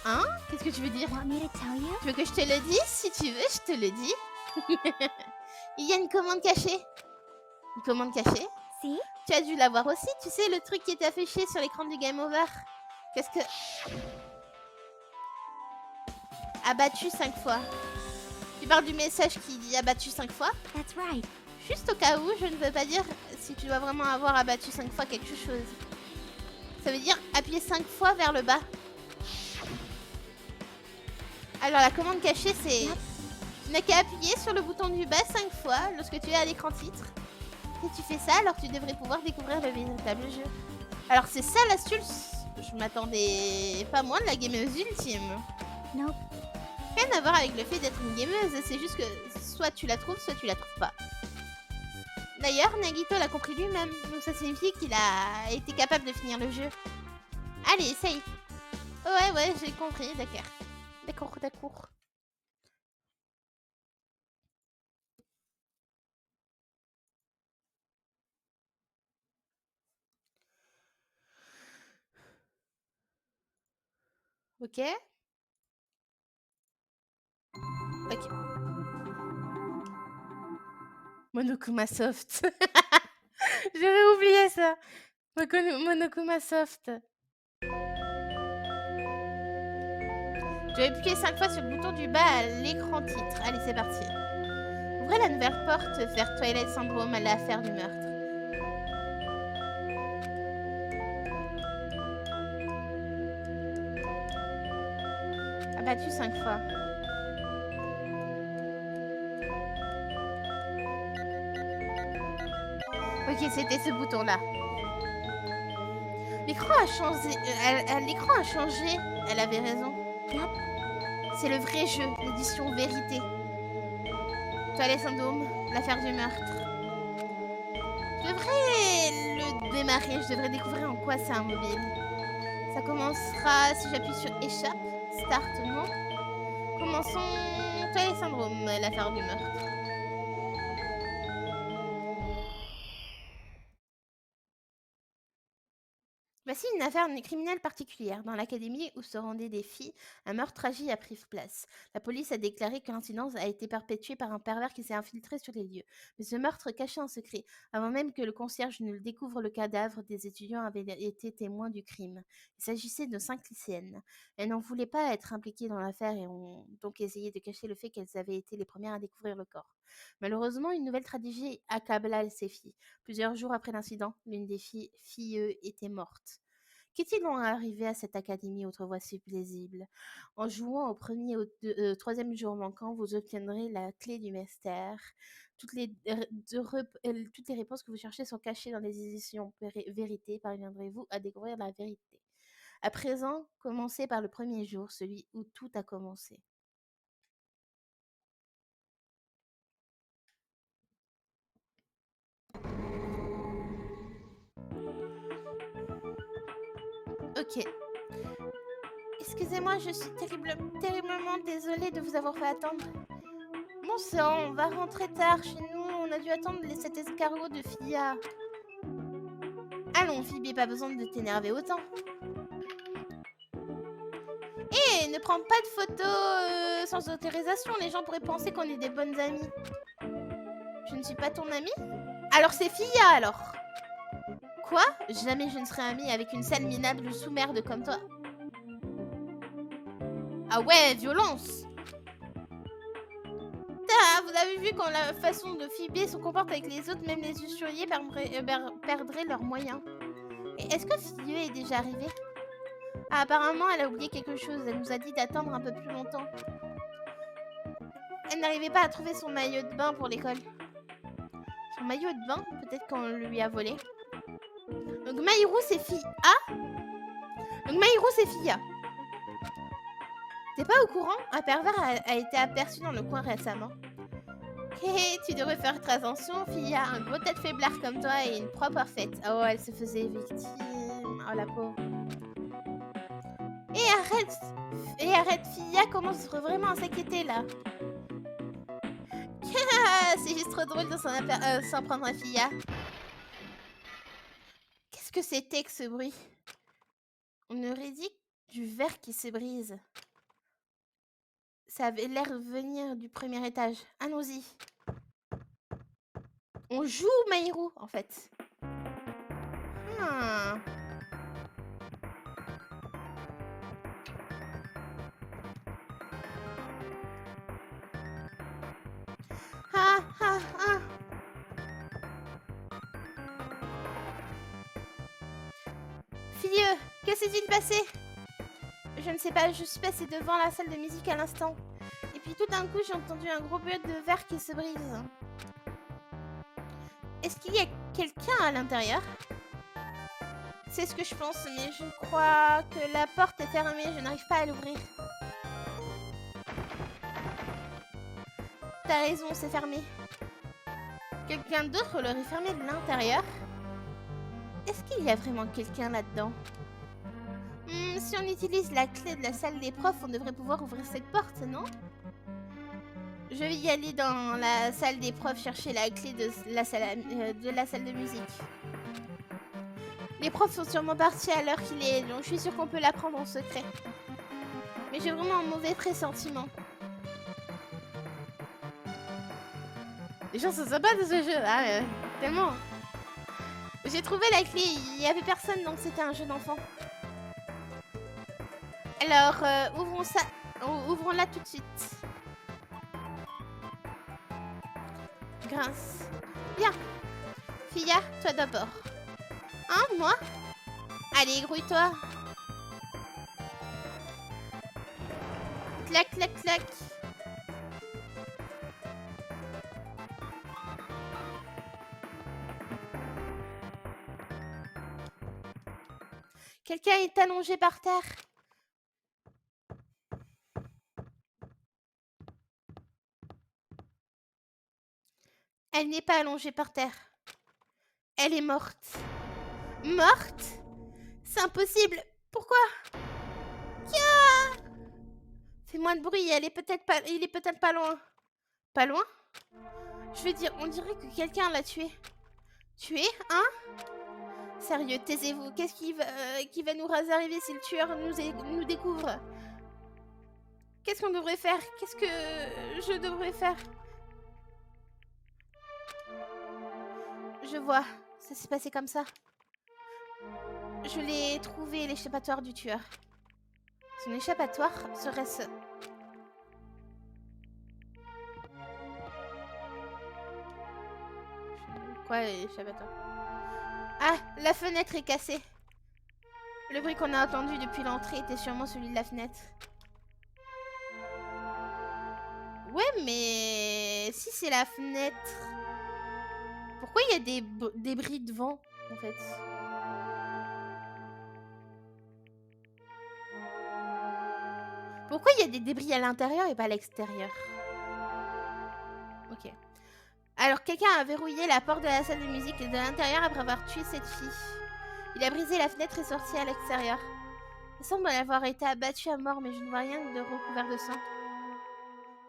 Hein? Qu'est-ce que tu veux dire? Tu veux que je te le dise? Si tu veux, je te le dis. Il y a une commande cachée. Une commande cachée? Si? Tu as dû la voir aussi, tu sais, le truc qui est affiché sur l'écran du game over. Qu'est-ce que... Abattu 5 fois. Tu parles du message qui dit abattu 5 fois? That's right. Juste au cas où, je ne veux pas dire si tu dois vraiment avoir abattu 5 fois quelque chose. Ça veut dire appuyer 5 fois vers le bas. Alors la commande cachée, c'est... Tu n'as qu'à appuyer sur le bouton du bas 5 fois lorsque tu es à l'écran titre. Si tu fais ça, alors tu devrais pouvoir découvrir le véritable jeu. Alors c'est ça l'astuce. Je m'attendais pas moins de la gameuse ultime. Nope. Rien à voir avec le fait d'être une gameuse, c'est juste que soit tu la trouves, soit tu la trouves pas. D'ailleurs, Nagito l'a compris lui-même, donc ça signifie qu'il a été capable de finir le jeu. Allez, essaye. Ouais, j'ai compris, d'accord. D'accord. Ok. Ok. Monokuma Soft. J'aurais oublié ça. Monokuma Soft. Je vais appuyer 5 fois sur le bouton du bas à l'écran titre. Allez, c'est parti. Ouvrez la nouvelle porte vers Twilight Syndrome à l'affaire du meurtre. Abattu 5 fois. Ok, c'était ce bouton-là. L'écran a changé. L'écran a changé. Elle avait raison. C'est le vrai jeu, l'édition vérité. Twilight Syndrome, l'affaire du meurtre. Je devrais le démarrer. Je devrais découvrir en quoi c'est un mobile. Ça commencera si j'appuie sur échappe. Start, non. Commençons Twilight Syndrome, l'affaire du meurtre. Voici une affaire criminelle particulière. Dans l'académie où se rendaient des filles, un meurtre tragique a pris place. La police a déclaré que l'incident a été perpétué par un pervers qui s'est infiltré sur les lieux. Mais ce meurtre caché en secret, avant même que le concierge ne le découvre, le cadavre des étudiants avait été témoin du crime. Il s'agissait de 5 lycéennes. Elles n'en voulaient pas être impliquées dans l'affaire et ont donc essayé de cacher le fait qu'elles avaient été les premières à découvrir le corps. Malheureusement, une nouvelle tragédie accabla ces filles. Plusieurs jours après l'incident, l'une des filles était morte. Qu'est-il donc arrivé à cette académie autrefois si paisible? En jouant au premier ou troisième jour manquant, vous obtiendrez la clé du mystère. Toutes les réponses que vous cherchez sont cachées dans les éditions Vérité. Parviendrez-vous à découvrir la vérité? À présent, commencez par le premier jour, celui où tout a commencé. Ok. Excusez-moi, je suis terriblement désolée de vous avoir fait attendre. Bon sang, on va rentrer tard chez nous. On a dû attendre cet escargot de Fia. Allons, Phoebe, pas besoin de t'énerver autant. Hé, ne prends pas de photos sans autorisation. Les gens pourraient penser qu'on est des bonnes amies. Je ne suis pas ton amie? Alors c'est Fia, alors. Quoi? Jamais je ne serai amie avec une sale minable sous-merde comme toi. Ah ouais, violence! Vous avez vu quand la façon de Phoebe se comporte avec les autres, même les usuriers perdraient leurs moyens. Et est-ce que Phoebe est déjà arrivée? Ah, apparemment, elle a oublié quelque chose. Elle nous a dit d'attendre un peu plus longtemps. Elle n'arrivait pas à trouver son maillot de bain pour l'école. Son maillot de bain? Peut-être qu'on lui a volé. Donc Maïrou, c'est Fia. Donc Maïrou, c'est Fia. T'es pas au courant? Un pervers a été aperçu dans le coin récemment. Hé, tu devrais faire très attention, Fia. Un gros tête faiblard comme toi et une proie parfaite. Oh, elle se faisait victime. Oh, la pauvre. Et arrête, Fia commence vraiment à s'inquiéter, là. C'est juste trop drôle de s'en prendre à Fia. Qu'est-ce que c'était que ce bruit? On aurait dit du verre qui se brise. Ça avait l'air de venir du premier étage. Allons-y. On joue Maïrou, en fait. Ah. Ah, ah, ah. Fille, que s'est-il passé? Je ne sais pas, je suis passée devant la salle de musique à l'instant. Et puis tout d'un coup, j'ai entendu un gros bruit de verre qui se brise. Est-ce qu'il y a quelqu'un à l'intérieur? C'est ce que je pense, mais je crois que la porte est fermée, je n'arrive pas à l'ouvrir. T'as raison, c'est fermé. Quelqu'un d'autre l'aurait fermé de l'intérieur? Est-ce qu'il y a vraiment quelqu'un là-dedans? Si on utilise la clé de la salle des profs, on devrait pouvoir ouvrir cette porte, non? Je vais y aller dans la salle des profs chercher la clé de la salle de musique. Les profs sont sûrement partis à l'heure qu'il est, donc je suis sûre qu'on peut la prendre en secret. Mais j'ai vraiment un mauvais pressentiment. Les gens sont sympas de ce jeu, tellement. J'ai trouvé la clé, il n'y avait personne donc c'était un jeu d'enfant. Alors, ouvrons-la tout de suite. Grince. Bien. Fia, toi d'abord. Hein, moi? Allez, grouille-toi. Clac, clac, clac. Quelqu'un est allongé par terre. Elle n'est pas allongée par terre. Elle est morte. Morte? C'est impossible. Pourquoi? Fais moins de bruit, il est peut-être pas loin. Pas loin? Je veux dire, on dirait que quelqu'un l'a tué. Tué, hein? Sérieux, taisez-vous. Qu'est-ce qui va nous arriver si le tueur nous découvre? Qu'est-ce qu'on devrait faire? Qu'est-ce que je devrais faire? Je vois. Ça s'est passé comme ça. Je l'ai trouvé, l'échappatoire du tueur. Son échappatoire serait-ce... Quoi, l'échappatoire? Ah, la fenêtre est cassée. Le bruit qu'on a entendu depuis l'entrée était sûrement celui de la fenêtre. Ouais, mais... Si c'est la fenêtre... Pourquoi il y a des débris devant, en fait? Pourquoi il y a des débris à l'intérieur et pas à l'extérieur? Ok. Alors, quelqu'un a verrouillé la porte de la salle de musique de l'intérieur après avoir tué cette fille. Il a brisé la fenêtre et sorti à l'extérieur. Il semble avoir été abattu à mort, mais je ne vois rien de recouvert de sang.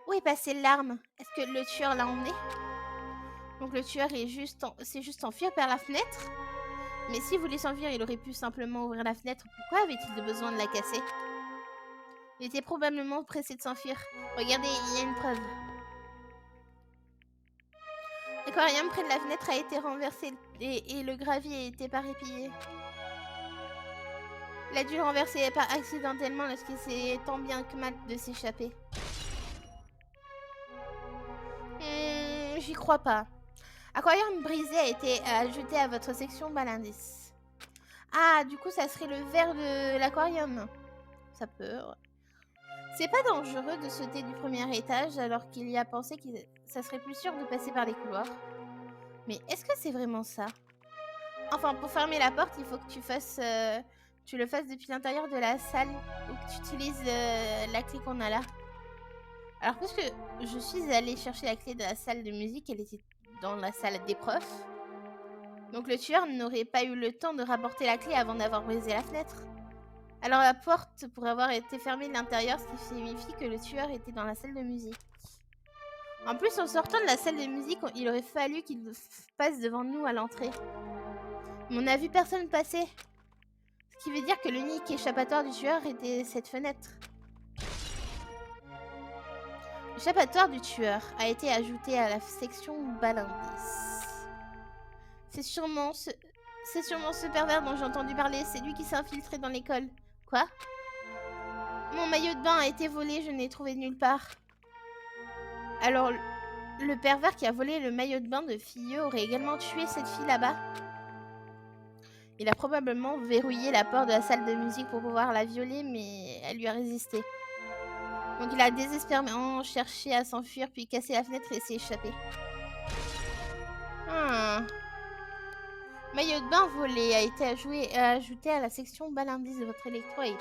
Où est passée l'arme? Est-ce que le tueur l'a emmené? Donc le tueur s'est juste enfui par la fenêtre? Mais s'il voulait s'enfuir, il aurait pu simplement ouvrir la fenêtre. Pourquoi avait-il besoin de la casser? Il était probablement pressé de s'enfuir. Regardez, il y a une preuve. L'aquarium près de la fenêtre a été renversé et le gravier a été éparpillé. Il a dû le renverser accidentellement lorsqu'il s'est tant bien que mal de s'échapper. J'y crois pas. Aquarium brisé a été ajouté à votre section balindice. Ah, du coup, ça serait le verre de l'aquarium. Ça peut... C'est pas dangereux de sauter du premier étage alors qu'il y a pensé que ça serait plus sûr de passer par les couloirs. Mais est-ce que c'est vraiment ça? Enfin, pour fermer la porte, il faut que tu le fasses depuis l'intérieur de la salle ou que tu utilises la clé qu'on a là. Alors, puisque je suis allée chercher la clé de la salle de musique, elle était dans la salle des profs. Donc le tueur n'aurait pas eu le temps de rapporter la clé avant d'avoir brisé la fenêtre. Alors la porte pourrait avoir été fermée de l'intérieur, ce qui signifie que le tueur était dans la salle de musique. En plus, en sortant de la salle de musique, il aurait fallu qu'il passe devant nous à l'entrée. Mais on n'a vu personne passer. Ce qui veut dire que l'unique échappatoire du tueur était cette fenêtre. L'échappatoire du tueur a été ajouté à la section balindice. C'est sûrement ce pervers dont j'ai entendu parler. C'est lui qui s'est infiltré dans l'école. Quoi? Mon maillot de bain a été volé, je n'ai trouvé nulle part. Alors, le pervers qui a volé le maillot de bain de Filleux aurait également tué cette fille là-bas. Il a probablement verrouillé la porte de la salle de musique pour pouvoir la violer, mais elle lui a résisté. Donc il a désespérément cherché à s'enfuir, puis cassé la fenêtre et s'est échappé. Maillot de bain volé a été ajouté à la section balindice de votre électro-ID.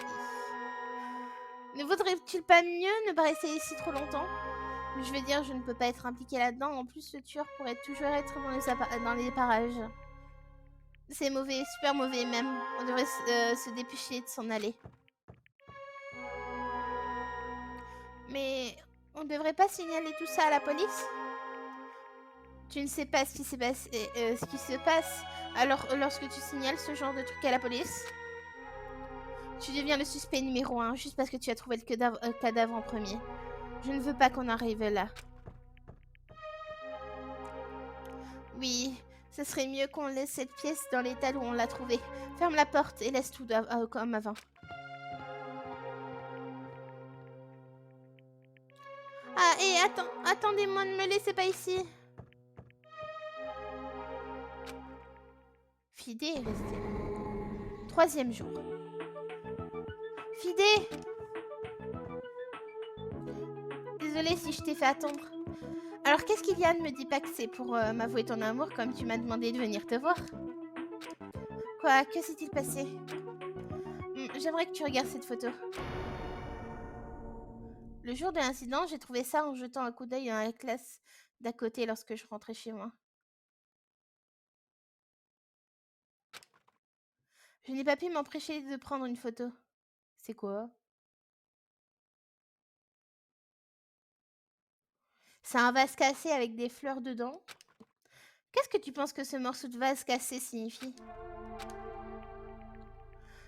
Ne vaudrait-il pas mieux ne pas rester ici trop longtemps? Je veux dire, je ne peux pas être impliquée là-dedans. En plus, le tueur pourrait toujours être dans les parages. C'est mauvais, super mauvais même. On devrait se dépêcher de s'en aller. Mais on ne devrait pas signaler tout ça à la police? Tu ne sais pas ce qui se passe. Alors, lorsque tu signales ce genre de truc à la police, tu deviens le suspect numéro 1 juste parce que tu as trouvé le cadavre en premier. Je ne veux pas qu'on arrive là. Oui, ce serait mieux qu'on laisse cette pièce dans l'état où on l'a trouvée. Ferme la porte et laisse tout comme avant. Ah, et attendez-moi, ne me laissez pas ici. Fidé est resté. 3e jour. Fidé! Désolée si je t'ai fait attendre. Alors qu'est-ce qu'il y a? Ne me dis pas que c'est pour m'avouer ton amour comme tu m'as demandé de venir te voir. Quoi? Que s'est-il passé? J'aimerais que tu regardes cette photo. Le jour de l'incident, j'ai trouvé ça en jetant un coup d'œil dans la classe d'à côté lorsque je rentrais chez moi. Je n'ai pas pu m'empêcher de prendre une photo. C'est quoi? C'est un vase cassé avec des fleurs dedans. Qu'est-ce que tu penses que ce morceau de vase cassé signifie?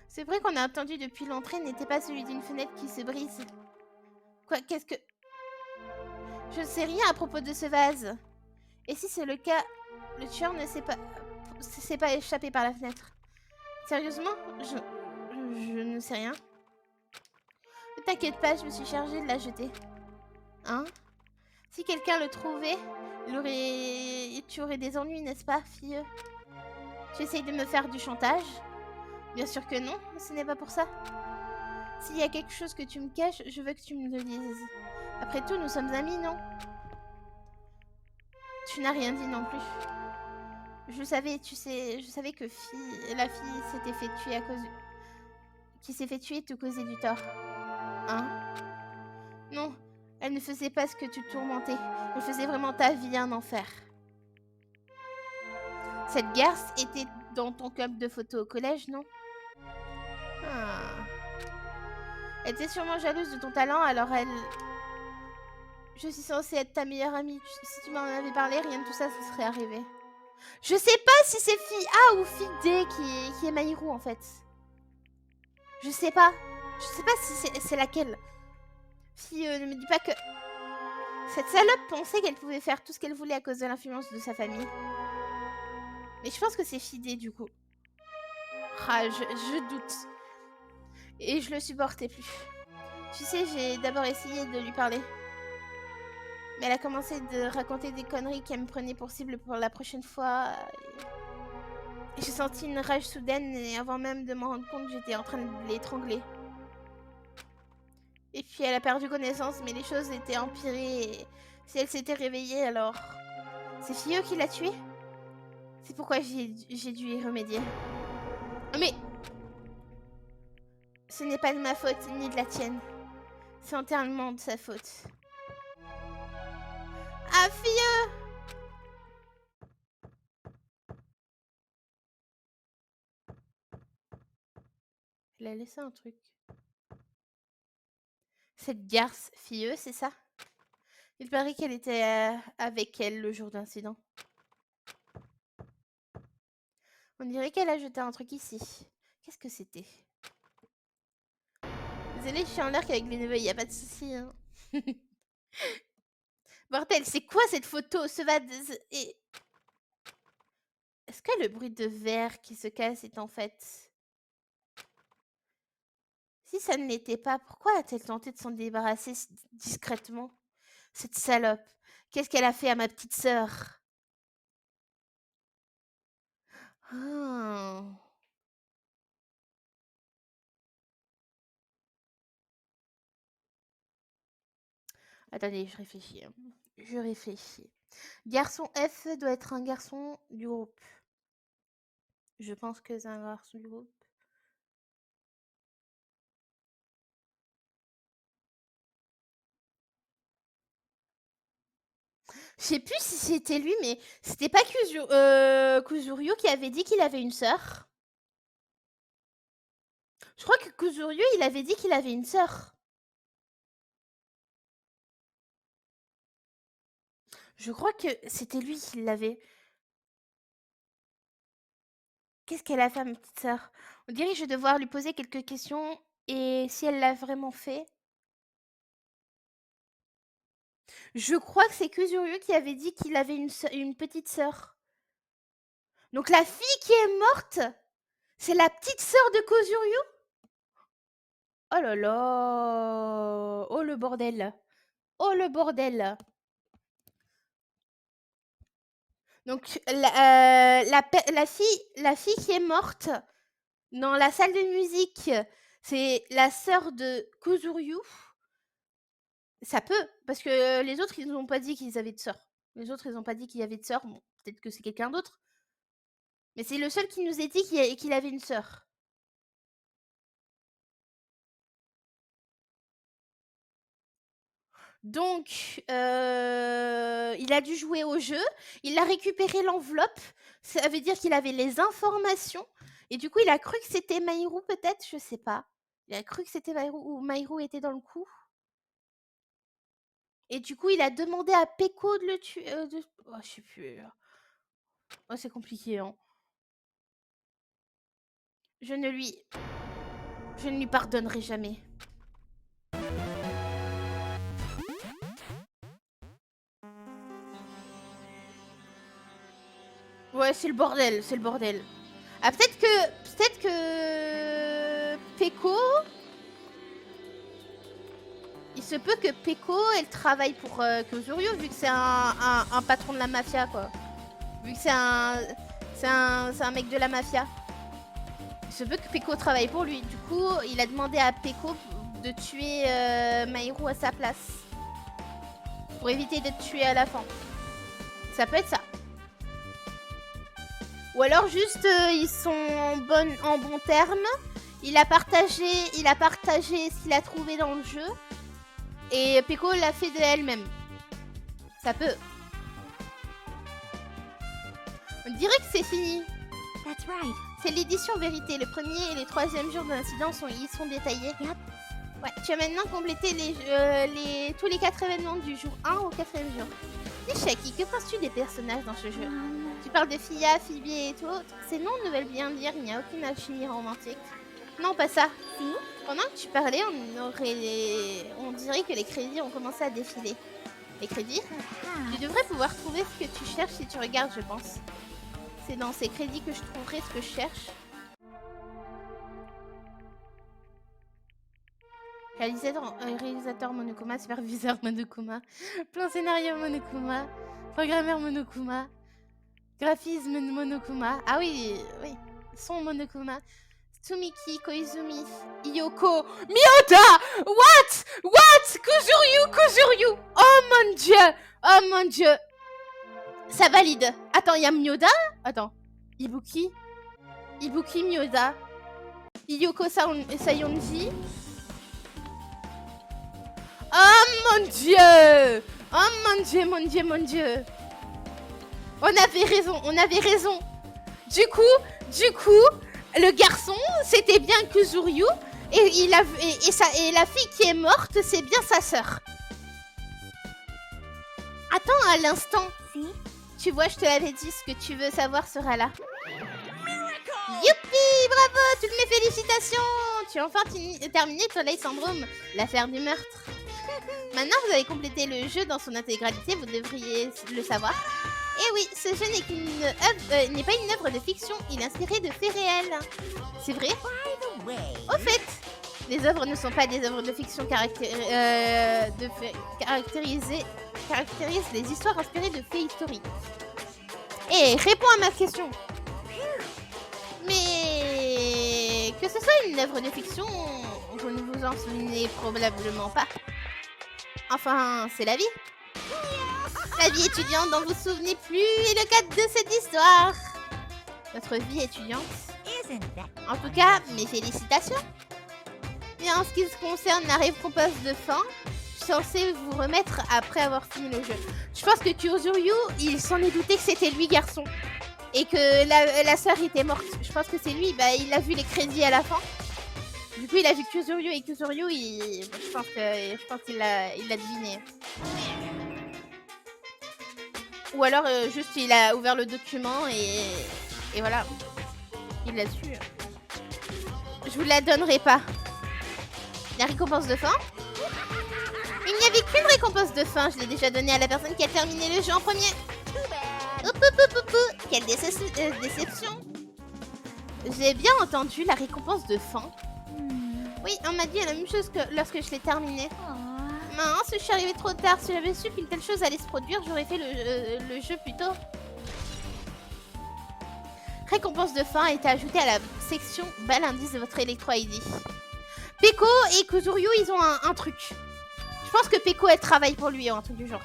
C'est vrai qu'on a entendu depuis l'entrée n'était pas celui d'une fenêtre qui se brise. Quoi? Qu'est-ce que... Je ne sais rien à propos de ce vase. Et si c'est le cas, le tueur ne s'est pas échappé par la fenêtre. Sérieusement? Je ne sais rien. Ne t'inquiète pas, je me suis chargée de la jeter. Hein? Si quelqu'un le trouvait, tu aurais des ennuis, n'est-ce pas, fille? Tu essayes de me faire du chantage? Bien sûr que non, ce n'est pas pour ça. S'il y a quelque chose que tu me caches, je veux que tu me le dises. Après tout, nous sommes amis, non? Tu n'as rien dit non plus. Je savais, tu sais, je savais que la fille s'était fait tuer qui s'est fait tuer te causait du tort. Hein? Non, elle ne faisait pas ce que tu tourmentais. Elle faisait vraiment ta vie un enfer. Cette garce était dans ton club de photos au collège, non? Ah. Elle était sûrement jalouse de ton talent, alors elle... Je suis censée être ta meilleure amie. Si tu m'en avais parlé, rien de tout ça, ça serait arrivé. Je sais pas si c'est fille A ou fille D qui est Maïrou, en fait. Je sais pas. Je sais pas si c'est laquelle. Fille, ne me dis pas que... Cette salope pensait qu'elle pouvait faire tout ce qu'elle voulait à cause de l'influence de sa famille. Mais je pense que c'est fille D, du coup. Ah, je doute. Et je le supportais plus. Tu sais, j'ai d'abord essayé de lui parler. Mais elle a commencé de raconter des conneries qu'elle me prenait pour cible pour la prochaine fois. Et j'ai senti une rage soudaine et avant même de m'en rendre compte, j'étais en train de l'étrangler. Et puis elle a perdu connaissance, mais les choses étaient empirées. Et si elle s'était réveillée, alors... C'est Fio qui l'a tuée? C'est pourquoi j'ai dû y remédier. Mais... Ce n'est pas de ma faute, ni de la tienne. C'est entièrement de sa faute. Ah, Fio! Elle a laissé un truc. Cette garce Fille, c'est ça? Il paraît qu'elle était avec elle le jour d'incident. On dirait qu'elle a jeté un truc ici. Qu'est-ce que c'était? Désolée, je suis en l'air qu'avec les neveux, y a pas de souci. Hein. Bordel, c'est quoi cette photo? Ce va et... Est-ce que le bruit de verre qui se casse est en fait... Si ça ne l'était pas, pourquoi a-t-elle tenté de s'en débarrasser discrètement? Cette salope. Qu'est-ce qu'elle a fait à ma petite sœur? Ah. Attendez, je réfléchis. Hein. Je réfléchis. Garçon F doit être un garçon du groupe. Je pense que c'est un garçon du groupe. Je sais plus si c'était lui, mais c'était pas Kuzuryu qui avait dit qu'il avait une sœur. Je crois que Kuzuryu, il avait dit qu'il avait une sœur. Je crois que c'était lui qui l'avait. Qu'est-ce qu'elle a fait, ma petite sœur? On dirait que je vais devoir lui poser quelques questions. Et si elle l'a vraiment fait? Je crois que c'est Kuzuryu qui avait dit qu'il avait une petite sœur. Donc la fille qui est morte, c'est la petite sœur de Kozuryu? Oh là là! Oh le bordel! Oh le bordel! Donc la fille qui est morte dans la salle de musique, c'est la sœur de Kozuryu. Ça peut, parce que les autres, ils n'ont pas dit qu'ils avaient de sœur. Les autres, ils n'ont pas dit qu'il y avait de sœur. Bon, peut-être que c'est quelqu'un d'autre. Mais c'est le seul qui nous a dit qu'il avait une sœur. Donc, il a dû jouer au jeu. Il a récupéré l'enveloppe. Ça veut dire qu'il avait les informations. Et du coup, il a cru que c'était Mahiru, peut-être. Je sais pas. Il a cru que c'était Mahiru ou Mahiru était dans le coup. Et du coup, il a demandé à Peko de le tuer. Oh, je sais plus. Oh, c'est compliqué, hein. Je ne lui pardonnerai jamais. Ouais, c'est le bordel, c'est le bordel. Ah, peut-être que Peko... Il se peut que Peko, elle travaille pour Kozuryu, vu que c'est un patron de la mafia, quoi. Vu que c'est un mec de la mafia. Il se peut que Peko travaille pour lui. Du coup, il a demandé à Peko de tuer Mahiru à sa place. Pour éviter d'être tué à la fin. Ça peut être ça. Ou alors juste, ils sont en bons termes. Il a partagé ce qu'il a trouvé dans le jeu. Et Peko l'a fait de elle-même. Ça peut. On dirait que c'est fini. That's right. C'est l'édition vérité. Le premier et le troisième jour de l'incident ils sont détaillés. Yep. Ouais, tu as maintenant complété tous les 4 événements du jour 1 au 4e jour. Nishaki, que penses-tu des personnages dans ce jeu? Tu parles de Fia, Phoebe et tout. Ces noms ne veulent bien dire, il n'y a aucune alchimie romantique. Non, pas ça. Si. Pendant que tu parlais, on dirait que les crédits ont commencé à défiler. Les crédits? Tu devrais pouvoir trouver ce que tu cherches si tu regardes, je pense. C'est dans ces crédits que je trouverai ce que je cherche. Réalisateur Monokuma, superviseur Monokuma, plan scénario Monokuma, programmeur Monokuma, graphisme Monokuma. Ah oui, oui, son Monokuma. Tsumiki, Koizumi, Yoko, Miyoda! What? Kozuryu! Oh mon dieu! Oh mon dieu! Ça valide. Attends, il y a Miyoda? Attends. Ibuki, Miyoda. Yoko Sayonji. Oh mon dieu! Oh mon dieu! On avait raison. Du coup, le garçon, c'était bien Kozuryu. Et la fille qui est morte, c'est bien sa sœur. Attends un instant. Si. Tu vois, je te l'avais dit, ce que tu veux savoir sera là. Youpi! Bravo! Toutes mes félicitations! Tu as enfin terminé Twilight Syndrome, l'affaire du meurtre. Maintenant, vous avez complété le jeu dans son intégralité, vous devriez le savoir. Et oui, ce jeu n'est pas une œuvre de fiction, il est inspiré de faits réels. C'est vrai? Au fait, les œuvres ne sont pas des œuvres de fiction caractérisent les histoires inspirées de faits historiques. Et réponds à ma question. Mais que ce soit une œuvre de fiction, vous ne vous en souvenez probablement pas. Enfin, c'est la vie. La vie étudiante dont vous vous souvenez plus est le cadre de cette histoire. Votre vie étudiante. En tout cas, mes félicitations. Mais en ce qui concerne la récompense de fin, je suis censée vous remettre après avoir fini le jeu. Je pense que Kozuryu, il s'en est douté que c'était lui garçon. Et que la sœur était morte. Je pense que c'est lui, il a vu les crédits à la fin. Du coup, il a vu Kozuryu et Kozuryu, je pense qu'il l'a deviné. Ou alors, juste, il a ouvert le document et voilà. Il l'a su. Je vous la donnerai pas. La récompense de fin? Il n'y avait qu'une récompense de fin. Je l'ai déjà donnée à la personne qui a terminé le jeu en premier. Quelle déception. J'ai bien entendu la récompense de fin. Oui, on m'a dit la même chose que lorsque je l'ai terminé. Mince, je suis arrivée trop tard. Si j'avais su qu'une telle chose allait se produire, j'aurais fait le jeu plus tôt. Récompense de fin a été ajoutée à la section bas l'indice de votre Electro ID. Peko et Kuzuryu, ils ont un truc. Je pense que Peko, elle travaille pour lui, un truc du genre.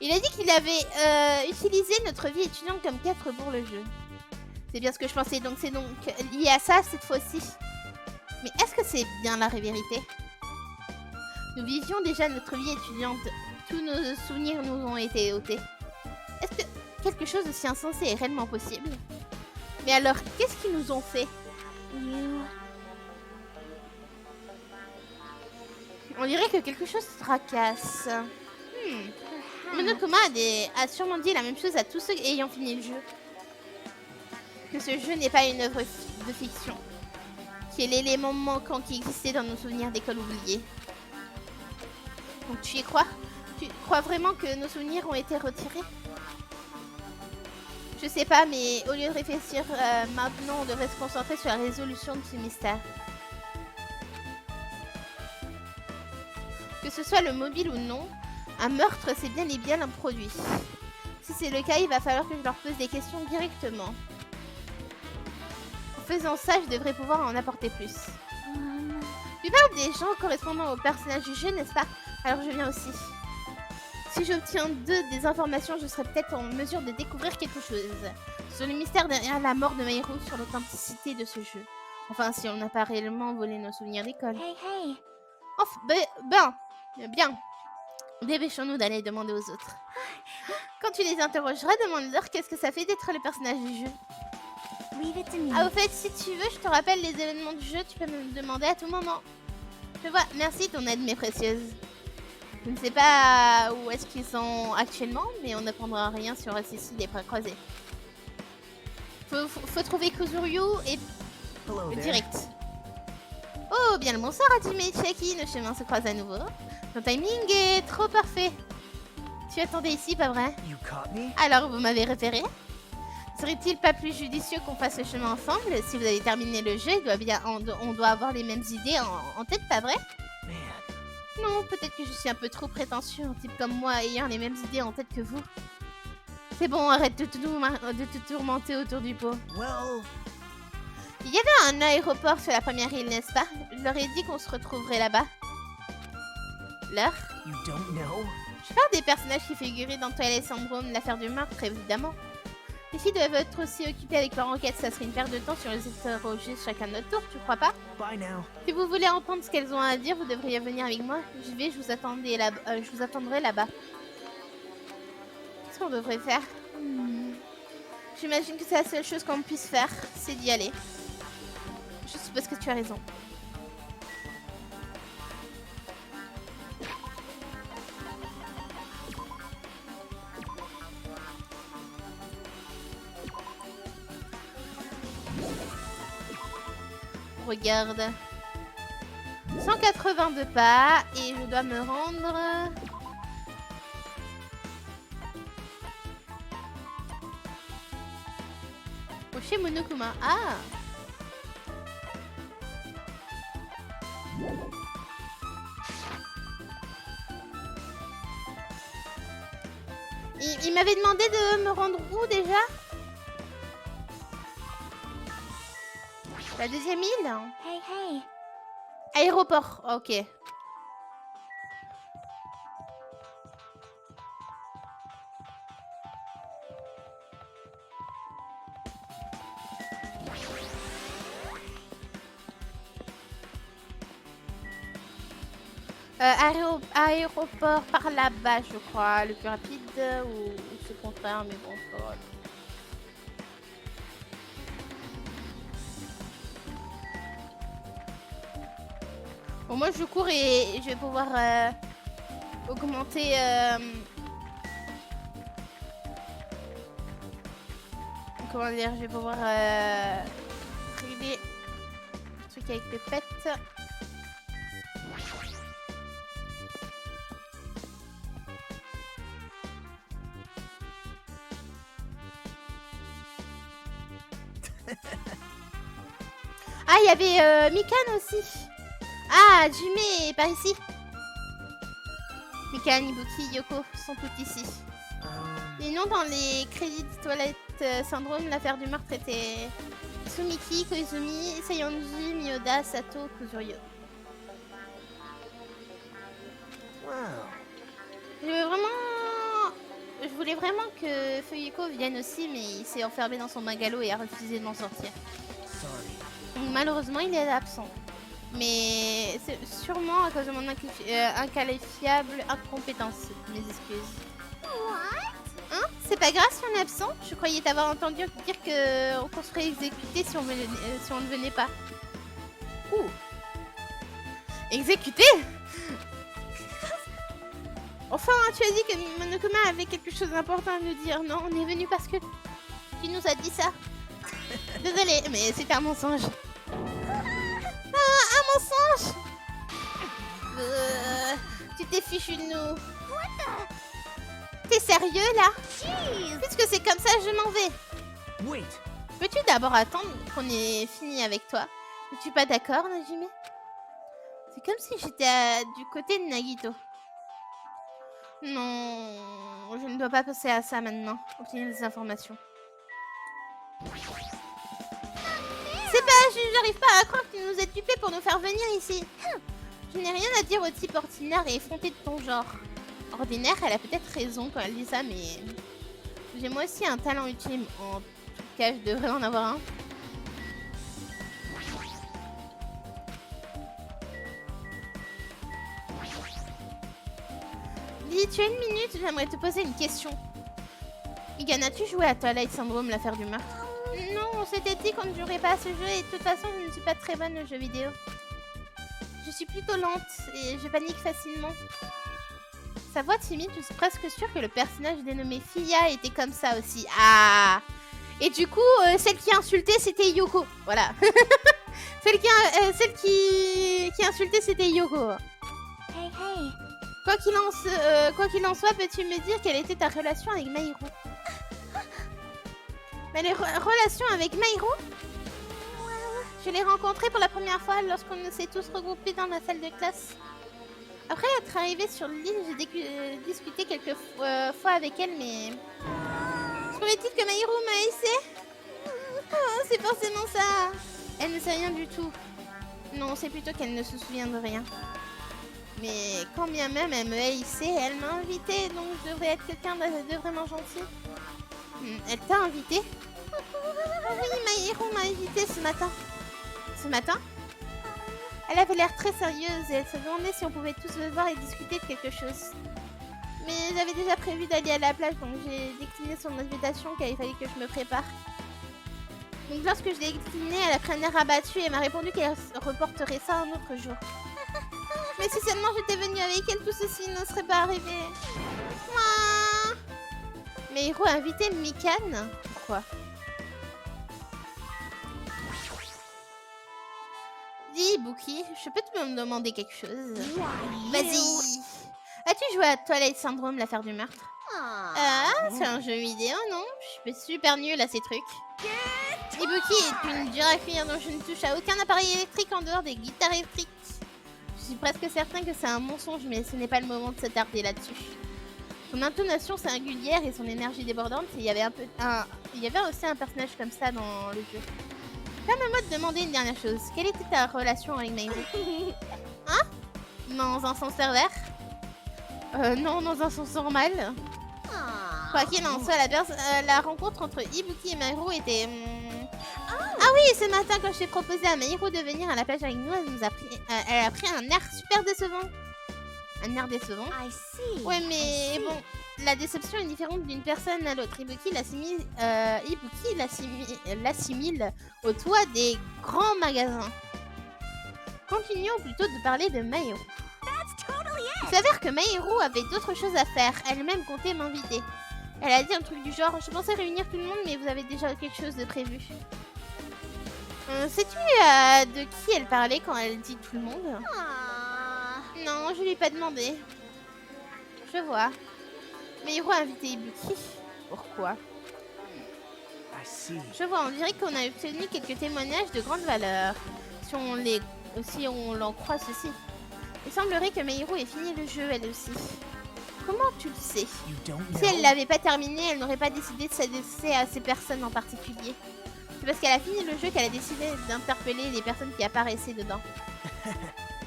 Il a dit qu'il avait utilisé notre vie étudiante comme quête pour le jeu. C'est bien ce que je pensais, donc c'est donc lié à ça cette fois-ci. Mais est-ce que c'est bien la vérité? Nous vivions déjà notre vie étudiante. Tous nos souvenirs nous ont été ôtés. Est-ce que quelque chose d'aussi insensé est réellement possible? Mais alors, qu'est-ce qu'ils nous ont fait? On dirait que quelque chose se tracasse. Monokuma a sûrement dit la même chose à tous ceux ayant fini le jeu. Que ce jeu n'est pas une œuvre de fiction. Qui est l'élément manquant qui existait dans nos souvenirs d'école oubliés. Donc tu y crois? Tu crois vraiment que nos souvenirs ont été retirés? Je sais pas, mais au lieu de réfléchir maintenant, on devrait se concentrer sur la résolution de ce mystère. Que ce soit le mobile ou non, un meurtre c'est bien et bien un produit. Si c'est le cas, il va falloir que je leur pose des questions directement. En faisant ça, je devrais pouvoir en apporter plus. La plupart des gens correspondant au personnage du jeu, n'est-ce pas? Alors je viens aussi. Si j'obtiens des informations, je serai peut-être en mesure de découvrir quelque chose. Sur le mystère derrière la mort de Mairo, sur l'authenticité de ce jeu. Enfin, si on n'a pas réellement volé nos souvenirs d'école. Hey. Enfin, bien. Dépêchons-nous d'aller demander aux autres. Quand tu les interrogeras, demande-leur qu'est-ce que ça fait d'être le personnage du jeu. Ah, au fait, si tu veux, je te rappelle les événements du jeu, tu peux me le demander à tout moment. Je vois, merci ton aide, mes précieuses. Je ne sais pas où est-ce qu'ils sont actuellement, mais on n'apprendra rien sur SSI des bras croisés. Faut trouver Kuzuryu et direct. Oh, bien le bonsoir, Hajime et Chiaki, nos chemins se croisent à nouveau. Ton timing est trop parfait. Tu attendais ici, pas vrai? Alors, vous m'avez repéré? Serait-il pas plus judicieux qu'on fasse le chemin ensemble? Si vous avez terminé le jeu, on doit avoir les mêmes idées en tête, pas vrai? Non, peut-être que je suis un peu trop prétentieux, un type comme moi ayant les mêmes idées en tête que vous. C'est bon, arrête de te tourmenter autour du pot. Il y avait un aéroport sur la première île, n'est-ce pas? Je leur ai dit qu'on se retrouverait là-bas. L'heure? Je parle des personnages qui figuraient dans Twilight Syndrome, l'affaire du meurtre, évidemment. Les filles doivent être aussi occupées avec leur enquête, ça serait une perte de temps si on les interrogeait chacun notre tour, tu crois pas? Si vous voulez entendre ce qu'elles ont à dire, vous devriez venir avec moi. Je vous attendrai là-bas. Qu'est-ce qu'on devrait faire? J'imagine que c'est la seule chose qu'on puisse faire, c'est d'y aller. Je suppose que tu as raison. Regarde. 182 pas et je dois me rendre... chez Monokuma. Ah! Il m'avait demandé de me rendre où déjà? La deuxième île? Hey. Aéroport, ok. Aéroport par là-bas, je crois, le plus rapide, ou c'est le contraire, mais bon, c'est pas grave. Bon, moi je cours et je vais pouvoir augmenter... comment dire, je vais pouvoir régler le truc avec les pets. Ah, il y avait Mikan aussi. Ah, Jimé est par ici. Mikan, Ibuki, Yoko sont toutes ici. Les noms dans les crédits de Twilight Syndrome, l'affaire du meurtre était Sumiki, Koizumi, Sayonji, Miyoda, Sato, Kuzuryo. Je voulais vraiment que Fuyuko vienne aussi, mais il s'est enfermé dans son bungalow et a refusé de m'en sortir. Donc, malheureusement, il est absent. Mais c'est sûrement à cause de mon inqualifiable incompétence. Mes excuses. Hein? C'est pas grave si on est absent? Je croyais t'avoir entendu dire qu'on se ferait exécuter si on ne venait pas. Ouh. Exécuter? Enfin, tu as dit que Monokuma avait quelque chose d'important à nous dire. Non, on est venu parce que tu nous as dit ça. Désolée, mais c'était un mensonge. Ah, un mensonge! Tu t'es fichu de nous. T'es sérieux là? Puisque c'est comme ça, je m'en vais. Peux-tu d'abord attendre qu'on ait fini avec toi? Es-tu pas d'accord, Najime? C'est comme si j'étais du côté de Nagito. Non, je ne dois pas penser à ça maintenant. Obtenir des informations. C'est pas, j'arrive pas à croire que tu nous aies dupés pour nous faire venir ici. Je n'ai rien à dire au type ordinaire et effronté de ton genre. Ordinaire, elle a peut-être raison quand elle dit ça, mais j'ai moi aussi un talent ultime. En tout cas, je devrais en avoir un. Dis, tu as une minute, j'aimerais te poser une question. Igan, as-tu joué à Twilight Syndrome, l'affaire du meurtre? Non, on s'était dit qu'on ne jouerait pas à ce jeu et de toute façon, je ne suis pas très bonne aux jeux vidéo. Je suis plutôt lente et je panique facilement. Sa voix timide, je suis presque sûre que le personnage dénommé Fiya était comme ça aussi. Ah! Et du coup, celle qui insultait, c'était Yoko. Voilà. celle qui insultait, c'était Yoko. Hey, hey. Quoi qu'il en soit, peux-tu me dire quelle était ta relation avec Maïru? Mais les relations avec Maïru? Je l'ai rencontrée pour la première fois lorsqu'on s'est tous regroupés dans ma salle de classe. Après être arrivée sur l'île, j'ai discuté quelques fois avec elle, mais... Semble-t-il que Maïru m'a haïssé? Oh, c'est forcément ça. Elle ne sait rien du tout. Non, c'est plutôt qu'elle ne se souvient de rien. Mais quand bien même elle me haïssait, elle m'a invitée, donc je devrais être quelqu'un de vraiment gentil. Elle t'a invitée? Oui, Maïru m'a invitée ce matin. Ce matin? Elle avait l'air très sérieuse et elle se demandait si on pouvait tous se voir et discuter de quelque chose. Mais j'avais déjà prévu d'aller à la plage, donc j'ai décliné son invitation car il fallait que je me prépare. Donc lorsque je l'ai décliné, elle a pris un air abattu et m'a répondu qu'elle reporterait ça un autre jour. Mais si seulement j'étais venue avec elle, tout ceci ne serait pas arrivé. Mouah. Mais Hiro a invité Mikan? Pourquoi? Dis, Buki, je peux te me demander quelque chose? Vas-y. As-tu joué à Twilight Syndrome, l'affaire du meurtre? Ah, c'est un jeu vidéo, non? Je suis super nulle à ces trucs. Ibuki est une dure à cuire dont je ne touche à aucun appareil électrique en dehors des guitares électriques. Je suis presque certain que c'est un mensonge, mais ce n'est pas le moment de s'attarder là-dessus. Son intonation singulière et son énergie débordante, il y avait aussi un personnage comme ça dans le jeu. Permets-moi de demander une dernière chose. Quelle était ta relation avec Maïru? Hein? Dans un sens pervers? Non, dans un sens normal. Quoi qu'il en soit, la rencontre entre Ibuki et Maïru était... Ah oui, ce matin, quand je t'ai proposé à Maïru de venir à la plage avec nous, elle a pris un air super décevant. Un air décevant? Ouais, mais bon, la déception est différente d'une personne à l'autre. Ibuki l'assimile au toit des grands magasins. Continuons plutôt de parler de Maïru. Il s'avère que Maïru avait d'autres choses à faire. Elle-même comptait m'inviter. Elle a dit un truc du genre, je pensais réunir tout le monde, mais vous avez déjà quelque chose de prévu. Sais-tu de qui elle parlait quand elle dit tout le monde? Non, je lui ai pas demandé. Je vois. Maïru a invité Ibuki. Pourquoi? Je vois, on dirait qu'on a obtenu quelques témoignages de grande valeur. Si on l'en croit ceci. Il semblerait que Meiro ait fini le jeu, elle aussi. Comment tu le sais? Si elle l'avait pas terminé, elle n'aurait pas décidé de s'adresser à ces personnes en particulier. C'est parce qu'elle a fini le jeu qu'elle a décidé d'interpeller les personnes qui apparaissaient dedans.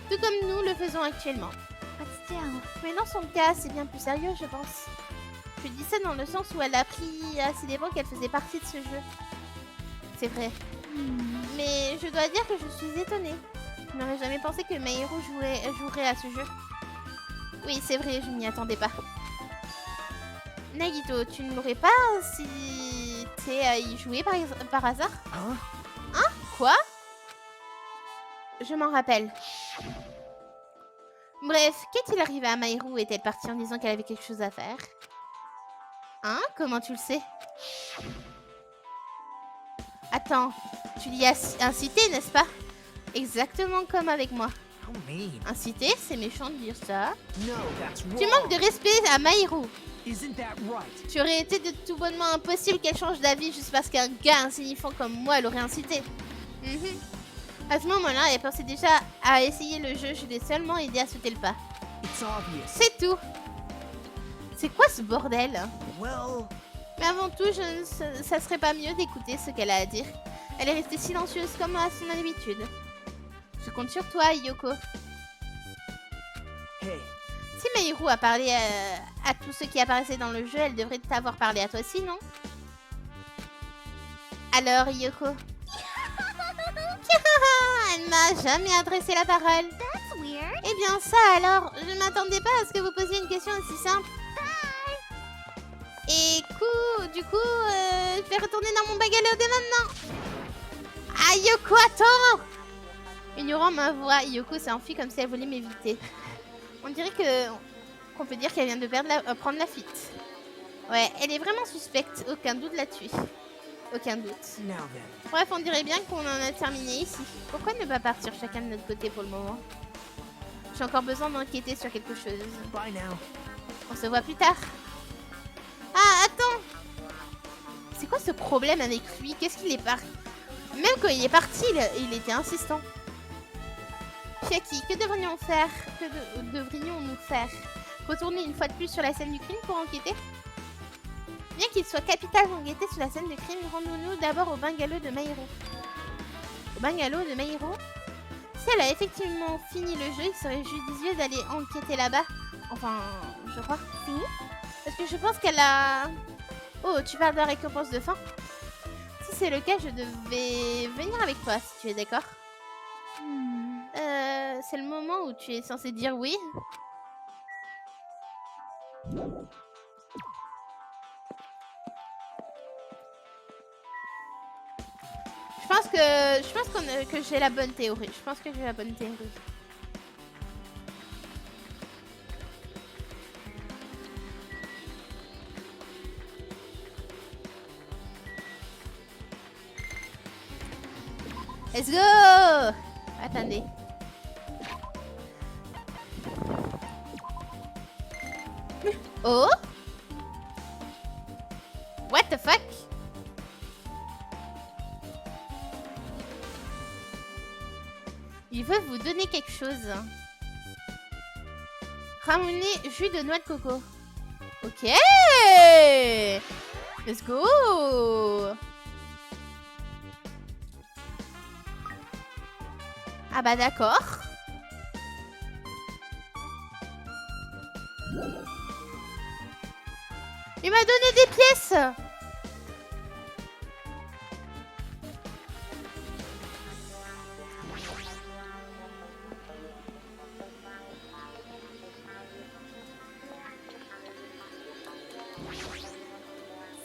Tout comme nous le faisons actuellement. Mais dans son cas, c'est bien plus sérieux, je pense. Je dis ça dans le sens où elle a appris à ses dépens qu'elle faisait partie de ce jeu. C'est vrai. Mais je dois dire que je suis étonnée. Je n'aurais jamais pensé que Meiro jouerait à ce jeu. Oui, c'est vrai, je m'y attendais pas. Nagito, tu ne l'aurais pas si t'es à y jouer par hasard? Hein? Quoi? Je m'en rappelle. Bref, qu'est-il arrivé à Meiro? Est-elle partie en disant qu'elle avait quelque chose à faire? Hein? Comment tu le sais? Attends, tu l'y as incité, n'est-ce pas? Exactement comme avec moi. Inciter, c'est méchant de dire ça. Tu manques de respect à Meiro. Tu aurais été de tout bonnement impossible qu'elle change d'avis juste parce qu'un gars insignifiant comme moi l'aurait incité. À ce moment-là, elle pensait déjà à essayer le jeu, je l'ai seulement aidé à sauter le pas. C'est tout. C'est quoi ce bordel? Mais avant tout, ça serait pas mieux d'écouter ce qu'elle a à dire. Elle est restée silencieuse comme à son habitude. Je compte sur toi, Yoko. Si Meiro a parlé à tous ceux qui apparaissaient dans le jeu, elle devrait t'avoir parlé à toi aussi, non? Alors, Yoko? Elle m'a jamais adressé la parole. Eh bien ça alors, je ne m'attendais pas à ce que vous posiez une question aussi simple. Et du coup, je vais retourner dans mon bungalow dès maintenant. Ah, Yoko, attends! Ignorant ma voix, Yoko s'est enfuie comme si elle voulait m'éviter. On dirait qu'on peut dire qu'elle vient de prendre la fuite. Ouais, elle est vraiment suspecte, aucun doute là-dessus. Aucun doute. Bref, on dirait bien qu'on en a terminé ici. Pourquoi ne pas partir chacun de notre côté pour le moment? J'ai encore besoin d'enquêter sur quelque chose. On se voit plus tard. Ah, attends! C'est quoi ce problème avec lui? Qu'est-ce qu'il est parti? Même quand il est parti, il était insistant. Chiaki, que devrions-nous faire? Que devrions-nous faire? Retourner une fois de plus sur la scène du crime pour enquêter? Bien qu'il soit capital d'enquêter sur la scène de crime, rendons-nous d'abord au bungalow de Meiro. Au bungalow de Meiro? Si elle a effectivement fini le jeu, il serait judicieux d'aller enquêter là-bas. Enfin, je crois. Si. Parce que je pense qu'elle a... Oh, tu parles de la récompense de fin? Si c'est le cas, je devais venir avec toi, si tu es d'accord. C'est le moment où tu es censé dire oui. Je pense que j'ai la bonne théorie. Je pense que j'ai la bonne théorie. Let's go! Attendez. Oh? What the fuck? Il veut vous donner quelque chose. Ramener jus de noix de coco. Ok! Let's go! Ah bah d'accord. Il m'a donné des pièces.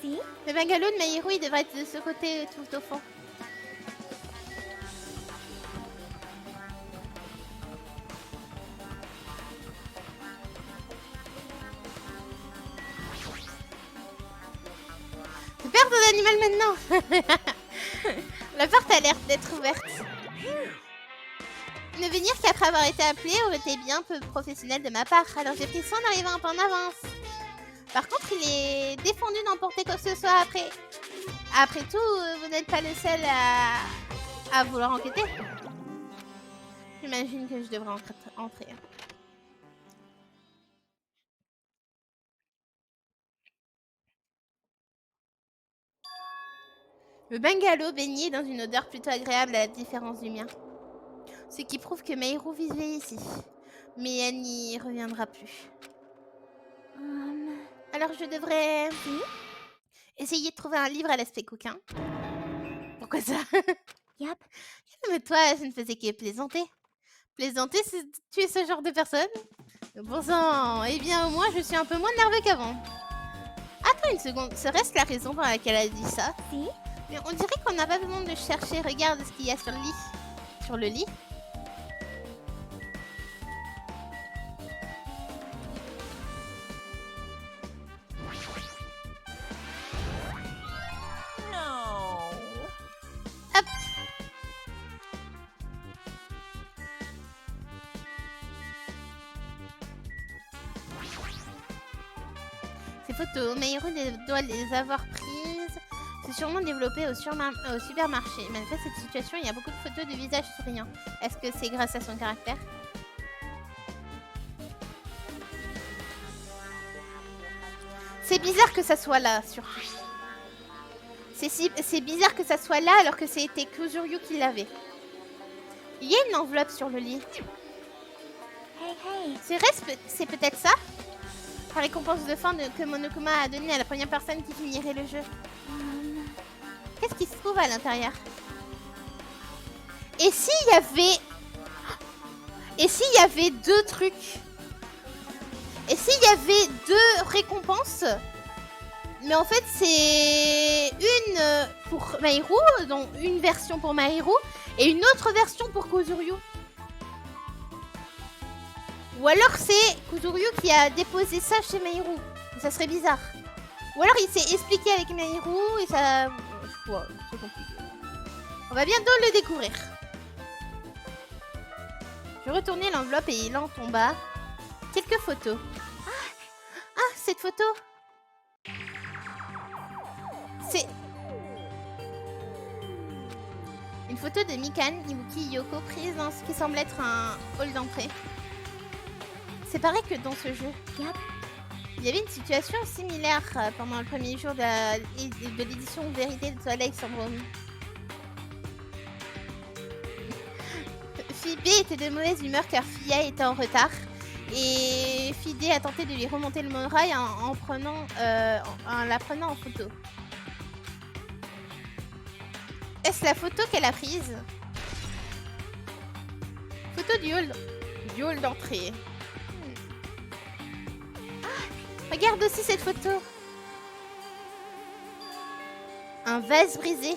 Si. Le bungalow de Meiro, il devrait être de ce côté tout au fond. Animal maintenant. La porte a l'air d'être ouverte. Ne venir qu'après avoir été appelé aurait été bien peu professionnel de ma part, alors j'ai pris soin d'arriver un peu en avance. Par contre, il est défendu d'emporter quoi que ce soit après. Après tout, vous n'êtes pas le seul à vouloir enquêter. J'imagine que je devrais entrer. Le bungalow baignait dans une odeur plutôt agréable à la différence du mien. Ce qui prouve que Meirou vivait ici. Mais elle n'y reviendra plus. Alors je devrais essayer de trouver un livre à l'aspect coquin. Pourquoi ça? Yep. Mais toi, je ne faisais que plaisanter. Plaisanter, tu es ce genre de personne? Bon sang, eh bien au moins je suis un peu moins nerveux qu'avant. Attends une seconde, serait-ce la raison pour laquelle elle a dit ça? Si? Mais on dirait qu'on n'a pas besoin de chercher. Regarde ce qu'il y a sur le lit. Sur le lit. Hop. Ces photos, Meirou doit les avoir prises. C'est sûrement développé au supermarché. Malgré cette situation, il y a beaucoup de photos de visages souriants. Est-ce que c'est grâce à son caractère? C'est bizarre que ça soit là, surtout. C'est bizarre que ça soit là alors que c'était Kuzuryu qui l'avait. Il y a une enveloppe sur le lit. Hey. C'est peut-être ça? La récompense de fin que Monokuma a donnée à la première personne qui finirait le jeu. Qu'est-ce qui se trouve à l'intérieur? Et s'il y avait... Et s'il y avait deux trucs? Et s'il y avait deux récompenses? Mais en fait, c'est une pour Meirou, donc une version pour Meirou, et une autre version pour Kuzuryu. Ou alors c'est Kuzuryu qui a déposé ça chez Meirou. Ça serait bizarre. Ou alors il s'est expliqué avec Meirou et ça... Ouais, c'est compliqué. On va bientôt le découvrir. Je retournais l'enveloppe et il en tomba quelques photos. Ah, cette photo. C'est une photo de Mikan, Ibuki, Yoko prise dans ce qui semble être un hall d'entrée. C'est pareil que dans ce jeu. Yep. Il y avait une situation similaire pendant le premier jour de l'édition Vérité de Twilight Syndrome. Phoebe était de mauvaise humeur car Fia était en retard. Et Fide a tenté de lui remonter le moral en la prenant en photo. Est-ce la photo qu'elle a prise? Photo du hall d'entrée. Regarde aussi cette photo. Un vase brisé.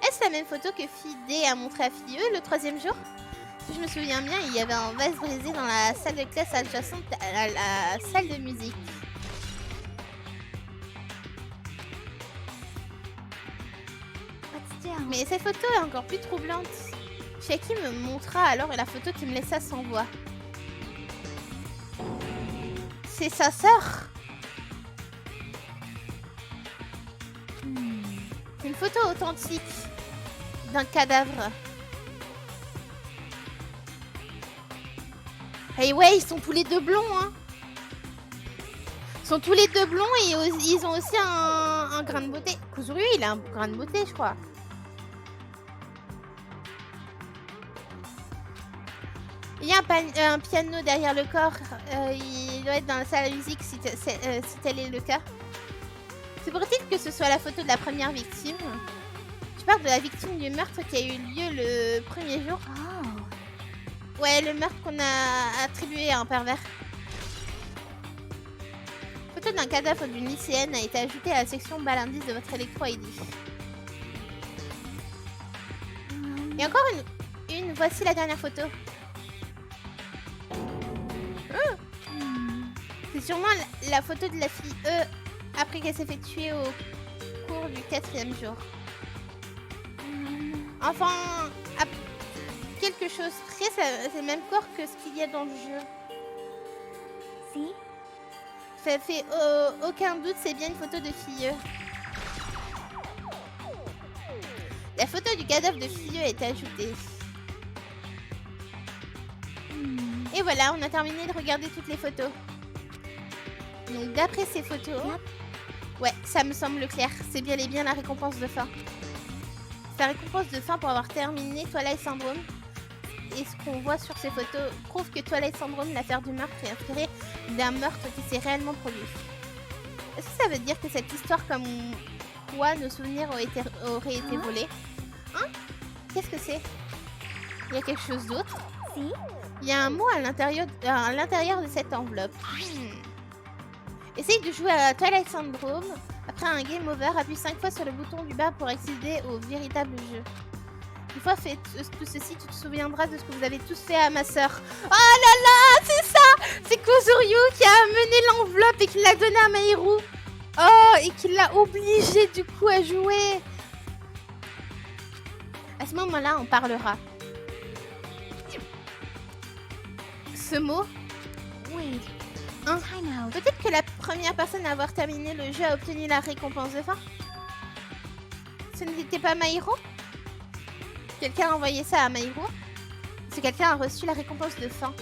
Est-ce la même photo que Fide a montré à Filleux le troisième jour? Si je me souviens bien, il y avait un vase brisé dans la salle de classe adjacente à la salle de musique. Mais cette photo est encore plus troublante. Chiaki me montra alors la photo qui me laissa sans voix. C'est sa sœur. Une photo authentique d'un cadavre. Et ouais, ils sont tous les deux blonds, hein. Ils sont tous les deux blonds et ils ont aussi un grain de beauté. Kuzuryu, il a un grain de beauté, je crois. Il y a un piano derrière le corps. Il doit être dans la salle de musique si tel est le cas. C'est pour-il que ce soit la photo de la première victime? Tu parles de la victime du meurtre qui a eu lieu le premier jour. Oh. Ouais, le meurtre qu'on a attribué à un pervers. Photo d'un cadavre d'une lycéenne a été ajoutée à la section balle-indice de votre électro-ID. Et encore une. Voici la dernière photo. C'est sûrement la photo de la fille E après qu'elle s'est fait tuer au cours du 4e jour. Enfin, quelque chose près, c'est le même corps que ce qu'il y a dans le jeu. Si. Ça fait aucun doute, c'est bien une photo de fille E. photo du cadavre de Filleux est ajoutée. Et voilà, on a terminé de regarder toutes les photos. Donc d'après ces photos, ouais, ça me semble clair. C'est bien et bien la récompense de fin. C'est la récompense de fin pour avoir terminé Twilight Syndrome. Et ce qu'on voit sur ces photos prouve que Twilight Syndrome, l'affaire du meurtre, est inspirée d'un meurtre qui s'est réellement produit. Est-ce que ça veut dire que cette histoire comme quoi nos souvenirs auraient été volés? Hein? Qu'est-ce que c'est? Il y a quelque chose d'autre? Il y a un mot à l'intérieur de cette enveloppe. Essaye de jouer à Twilight Syndrome. Après un game over, appuie 5 fois sur le bouton du bas pour accéder au véritable jeu. Une fois fait tout ceci, tu te souviendras de ce que vous avez tous fait à ma sœur. Oh là là, c'est ça! C'est Kozuryu qui a amené l'enveloppe et qui l'a donnée à Mahiru. Oh, et qui l'a obligé du coup à jouer. À ce moment-là, on parlera. Ce mot, hein? Peut-être que la première personne à avoir terminé le jeu a obtenu la récompense de fin. Ce n'était pas Mahiru? Quelqu'un a envoyé ça à Mahiru? Ce quelqu'un a reçu la récompense de fin.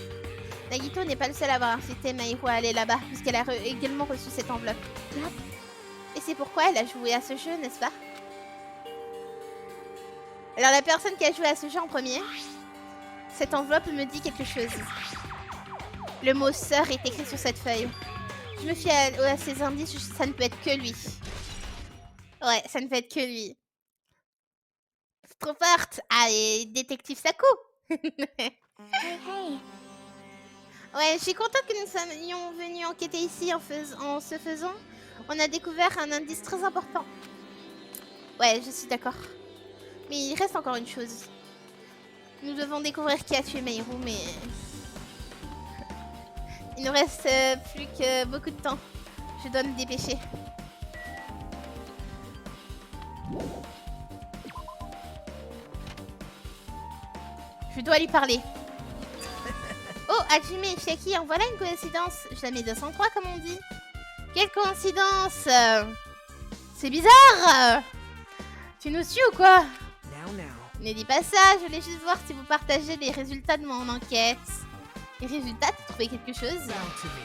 Nagito n'est pas le seul à avoir incité Mahiru à aller là-bas, puisqu'elle a également reçu cette enveloppe. Et c'est pourquoi elle a joué à ce jeu, n'est-ce pas? Alors la personne qui a joué à ce jeu en premier, cette enveloppe me dit quelque chose. Le mot sœur est écrit sur cette feuille. Je me fie à ces indices, ça ne peut être que lui. Ouais, ça ne peut être que lui. C'est trop forte. Ah, et détective Saku. Ouais, je suis contente que nous soyons venus enquêter ici en ce faisant. On a découvert un indice très important. Ouais, je suis d'accord. Mais il reste encore une chose. Nous devons découvrir qui a tué Mahiru, mais... Il nous reste plus que beaucoup de temps. Je dois me dépêcher. Je dois lui parler. Oh, Hajime et Chiaki, en voilà une coïncidence. Je la mets 203 comme on dit. Quelle coïncidence! C'est bizarre! Tu nous suis ou quoi? Ne dis pas ça, je voulais juste voir si vous partagez les résultats de mon enquête. Les résultats, tu as trouvé quelque chose?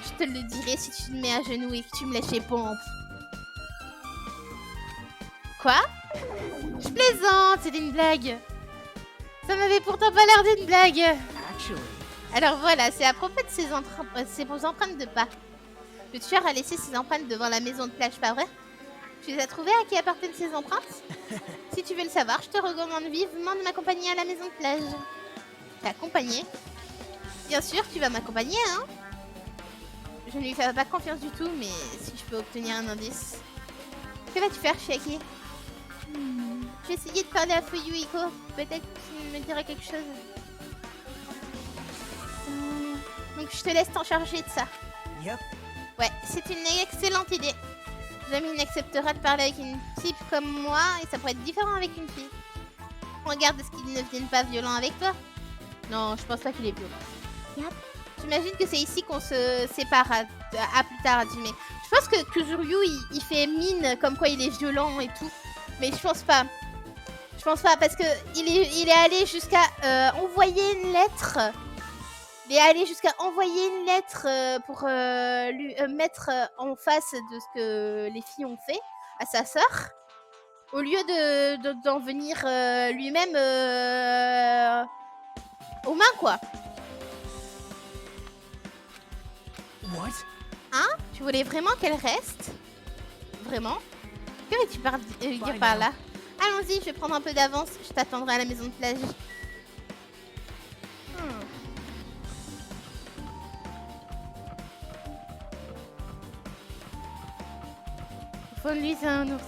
Je te le dirai si tu te mets à genoux et que tu me lèches les pompes. Quoi? Je plaisante, c'est une blague. Ça m'avait pourtant pas l'air d'une blague. Alors voilà, c'est à propos de ces empreintes de pas. Le tueur a laissé ses empreintes devant la maison de plage, pas vrai? Tu les as trouvées à qui appartiennent ces empreintes? Si tu veux le savoir, je te recommande vivement de m'accompagner à la maison de plage. T'accompagner? Bien sûr, tu vas m'accompagner, hein? Je ne lui fais pas confiance du tout, mais si je peux obtenir un indice. Que vas-tu faire, Chiaki? Je vais essayer de parler à Fuyuhiko. Peut-être qu'il me dira quelque chose. Donc je te laisse t'en charger de ça. Ouais, c'est une excellente idée. Jamais il n'acceptera de parler avec une type comme moi et ça pourrait être différent avec une fille. Regarde ce qu'il ne devienne pas violent avec toi. Non, je pense pas qu'il est violent. J'imagine que c'est ici qu'on se sépare à plus tard, Hajime. Je pense que Kozuryu il fait mine comme quoi il est violent et tout. Mais je pense pas. Je pense pas parce que il est allé jusqu'à envoyer une lettre. Il est allé jusqu'à envoyer une lettre pour lui mettre en face de ce que les filles ont fait à sa sœur. Au lieu d'en venir lui-même aux mains, quoi. What? Hein? Tu voulais vraiment qu'elle reste? Vraiment? Que veux-tu dire par là? Allons-y, je vais prendre un peu d'avance. Je t'attendrai à la maison de plage. Faut lui, c'est un ours.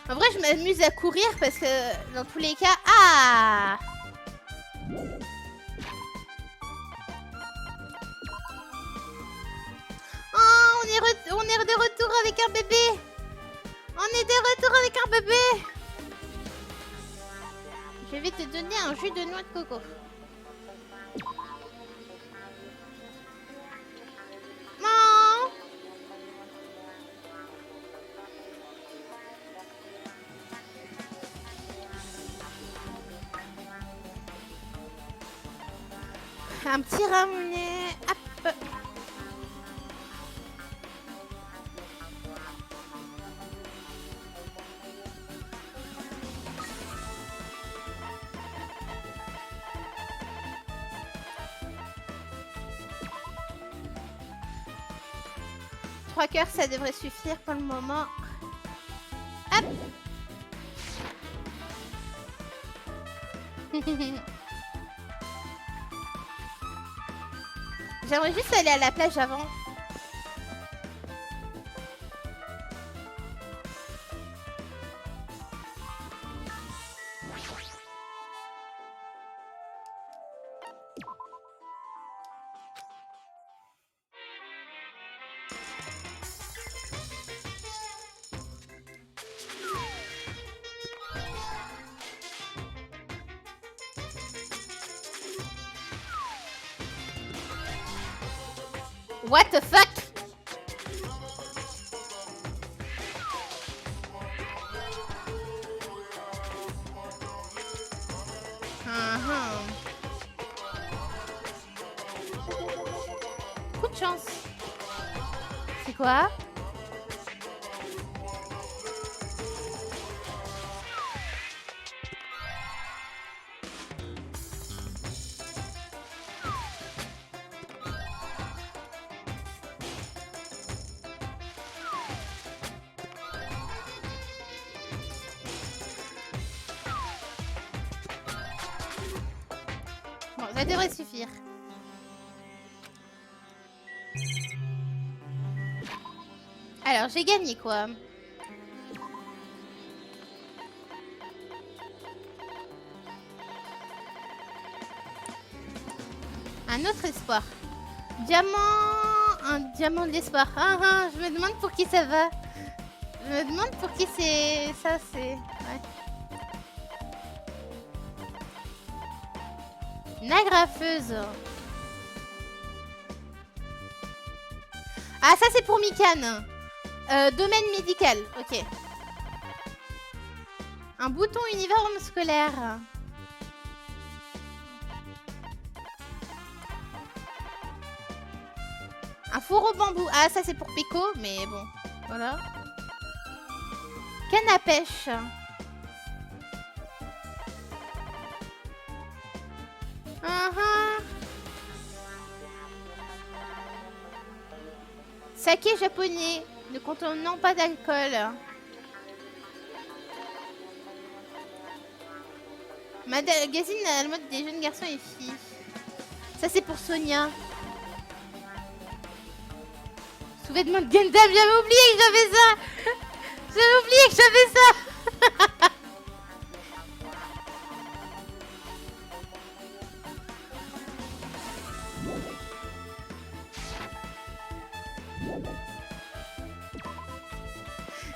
En vrai, je m'amuse à courir parce que dans tous les cas... Ah! Oh, on on est de retour avec un bébé. On est de retour avec un bébé. Je vais te donner un jus de noix de coco. Non. Un petit ramonet. Hop. Trois cœurs, ça devrait suffire pour le moment. Hop. J'aimerais juste aller à la plage avant. What the fuck? Coup de chance. C'est quoi? Bon, ça devrait suffire. Alors, j'ai gagné quoi? Un autre espoir. Diamant. Un diamant de l'espoir. Je me demande pour qui ça va. Je me demande pour qui c'est... Ça, c'est... Ouais. Une agrafeuse. Ah, ça, c'est pour Mikan. Domaine médical. Ok. Un bouton uniforme scolaire. Un four au bambou. Ah, ça, c'est pour Peko, mais bon. Voilà. Canne à pêche. Saké japonais, ne contenant pas d'alcool. Magazine à la mode des jeunes garçons et filles. Ça, c'est pour Sonia. Sous-vêtements de Gundam, j'avais oublié que j'avais ça. J'avais oublié que j'avais ça.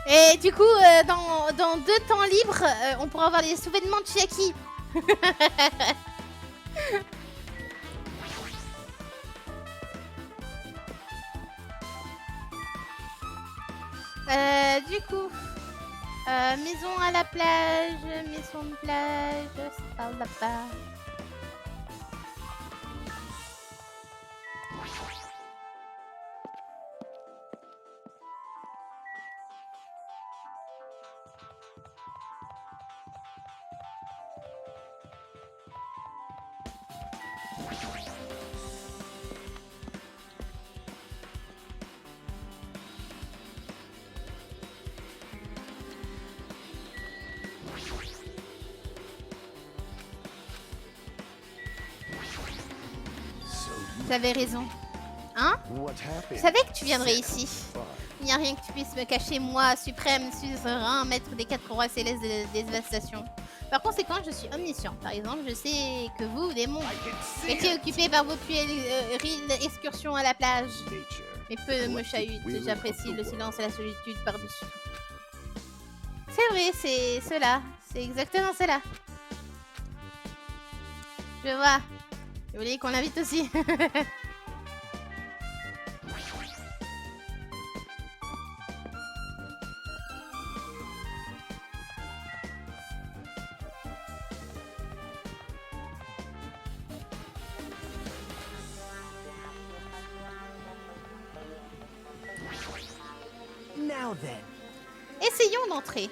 Et du coup, dans 2 temps libres, on pourra avoir les sous-vêtements de Chiaki. Du coup, maison à la plage, maison de plage, c'est par là-bas. Vous avez raison. Hein? Je savais que tu viendrais ici. Il n'y a rien que tu puisses me cacher, moi, suprême, suzerain, maître des 4 rois célestes de dévastation. Par conséquent, je suis omniscient. Par exemple, je sais que vous, démons, étiez occupés par vos puériles excursions à la plage. Mais peu me chahutent, j'apprécie le silence et la solitude par-dessus tout. C'est vrai, c'est cela. C'est exactement cela. Je vois. Vous voulez qu'on l'invite aussi? Now then. Essayons d'entrer.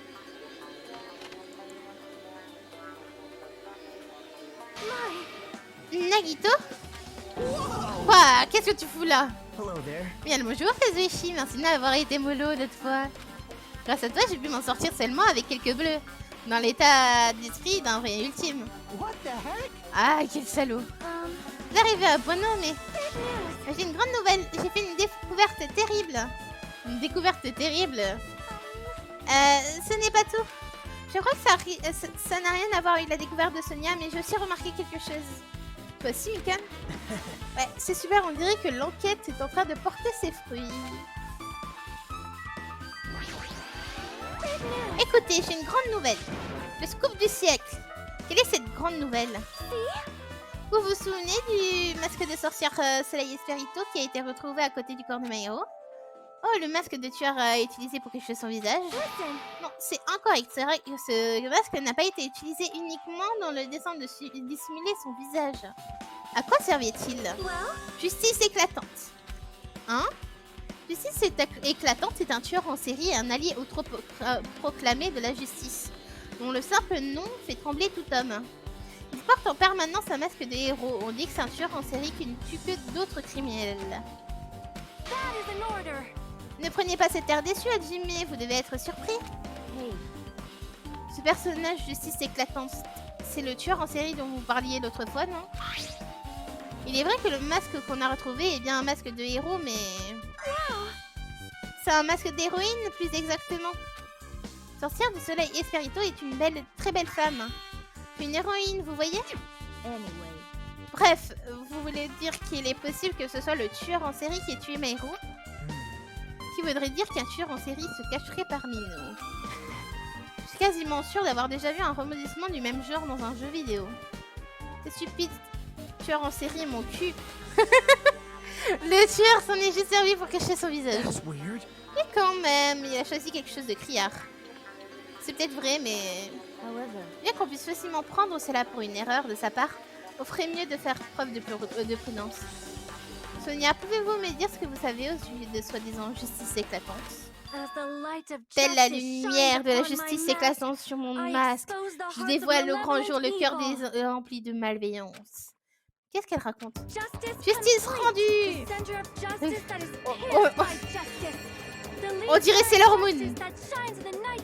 Nagito? Quoi? Qu'est-ce que tu fous là? Hello there. Bien le bonjour Kazuichi, merci d'avoir été mollo l'autre fois. Grâce à toi, j'ai pu m'en sortir seulement avec quelques bleus. Dans l'état d'esprit d'un vrai ultime. What the heck? Ah, quel salaud. Vous arrivez à point nommé. J'ai une grande nouvelle. J'ai fait une découverte terrible. Une découverte terrible. Ce n'est pas tout. Je crois que ça n'a rien à voir avec la découverte de Sonia, mais j'ai aussi remarqué quelque chose. Toi aussi, Mikan? Ouais, c'est super, on dirait que l'enquête est en train de porter ses fruits. Écoutez, j'ai une grande nouvelle. Le scoop du siècle. Quelle est cette grande nouvelle? Vous vous souvenez du masque de sorcière Soleil Esperito qui a été retrouvé à côté du corps de Mairo? Oh, le masque de tueur utilisé pour cacher son visage? Non, c'est incorrect. C'est vrai que ce masque n'a pas été utilisé uniquement dans le dessin de dissimuler son visage. À quoi servait-il? Justice éclatante. Hein? Justice éclatante est un tueur en série et un allié autoproclamé de la justice, dont le simple nom fait trembler tout homme. Il porte en permanence un masque de héros. On dit que c'est un tueur en série qui ne tue que d'autres criminels. Ne prenez pas cet air déçu, Hajime, vous devez être surpris. Ce personnage justice éclatante, c'est le tueur en série dont vous parliez l'autre fois, non? Il est vrai que le masque qu'on a retrouvé est bien un masque de héros, mais... C'est un masque d'héroïne, plus exactement. Sorcière du Soleil Esperito est une très belle femme. Une héroïne, vous voyez? Bref, vous voulez dire qu'il est possible que ce soit le tueur en série qui ait tué Mairo? Ce qui voudrait dire qu'un tueur en série se cacherait parmi nous. Je suis quasiment sûre d'avoir déjà vu un remodissement du même genre dans un jeu vidéo. C'est stupide. Tueur en série, mon cul. Le tueur s'en est juste servi pour cacher son visage. Et quand même, il a choisi quelque chose de criard. C'est peut-être vrai, mais... Bien qu'on puisse facilement prendre cela pour une erreur de sa part, on ferait mieux de faire preuve de prudence. Sonia, pouvez-vous me dire ce que vous savez au sujet de soi-disant justice éclatante? Telle la lumière de la justice éclatante sur mon masque, je dévoile au grand jour le cœur rempli de malveillance. Qu'est-ce qu'elle raconte? Justice rendue! On dirait Sailor Moon.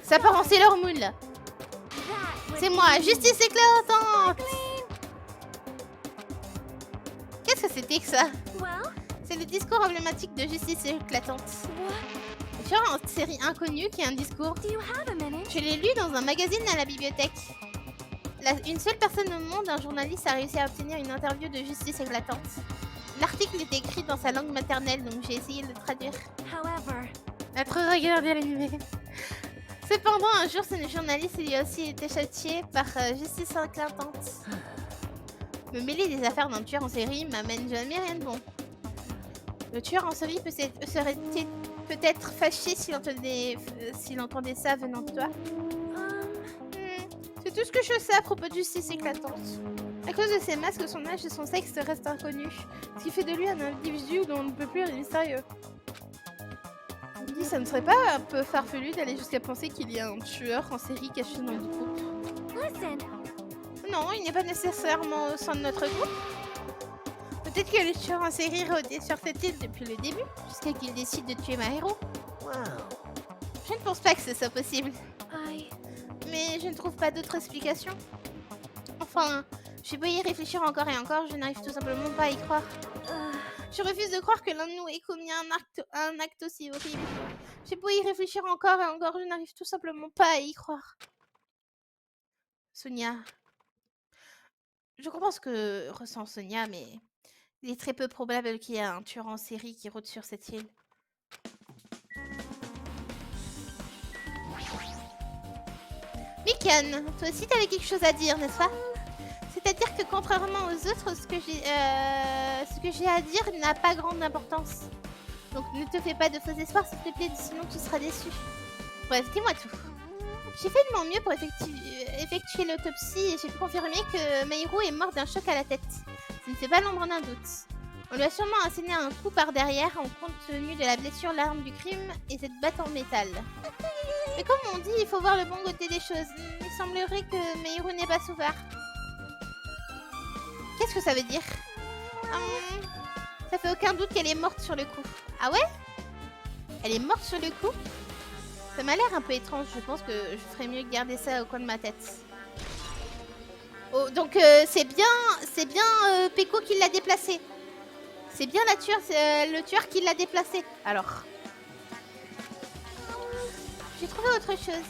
Ça part en Sailor Moon là. C'est moi, justice éclatante! Qu'est-ce que c'était que ça? C'est le discours emblématique de justice éclatante. Tu vois, en série inconnue qui a un discours. Je l'ai lu dans un magazine à la bibliothèque. Une seule personne au monde, un journaliste, a réussi à obtenir une interview de justice éclatante. L'article était écrit dans sa langue maternelle, donc j'ai essayé de le traduire. À trop regarder l'animé. Cependant, un jour, ce journaliste lui a aussi été châtié par justice éclatante. Me mêler des affaires d'un tueur en série m'amène jamais rien de bon. Le tueur en série serait peut-être fâché s'il entendait ça venant de toi. C'est tout ce que je sais à propos de justice éclatante. À cause de ses masques, son âge et son sexe restent inconnus, ce qui fait de lui un individu dont on ne peut plus rien mystérieux. Je me dis, ça ne serait pas un peu farfelu d'aller jusqu'à penser qu'il y a un tueur en série caché dans le groupe? Non, il n'est pas nécessairement au sein de notre groupe. Peut-être que le tueur en série rôdait sur cette île depuis le début, jusqu'à qu'il décide de tuer Mairo. Je ne pense pas que ce soit possible. Mais je ne trouve pas d'autre explication. Enfin, j'ai beau y réfléchir encore et encore, je n'arrive tout simplement pas à y croire. Je refuse de croire que l'un de nous ait commis un acte aussi horrible. J'ai beau y réfléchir encore et encore, je n'arrive tout simplement pas à y croire. Sonia. Je comprends ce que ressent Sonia, mais il est très peu probable qu'il y ait un tueur en série qui rôde sur cette île. Mikan, toi aussi t'avais quelque chose à dire, n'est-ce pas? C'est-à-dire que contrairement aux autres, ce que j'ai à dire n'a pas grande importance. Donc ne te fais pas de faux espoirs s'il te plaît, sinon tu seras déçu. Bref, dis-moi tout. J'ai fait de mon mieux pour effectuer l'autopsie et j'ai confirmé que Meiro est mort d'un choc à la tête. Ça ne fait pas l'ombre d'un doute. On lui a sûrement asséné un coup par derrière en compte tenu de la blessure, l'arme du crime et cette batte en métal. Mais comme on dit, il faut voir le bon côté des choses. Il semblerait que Meiro n'ait pas souffert. Qu'est-ce que ça veut dire? Ça fait aucun doute qu'elle est morte sur le coup. Ah ouais? Elle est morte sur le coup? Ça m'a l'air un peu étrange. Je pense que je ferais mieux de garder ça au coin de ma tête. Oh, donc c'est bien Peko qui l'a déplacé. C'est bien le tueur qui l'a déplacé. Alors. J'ai trouvé autre chose.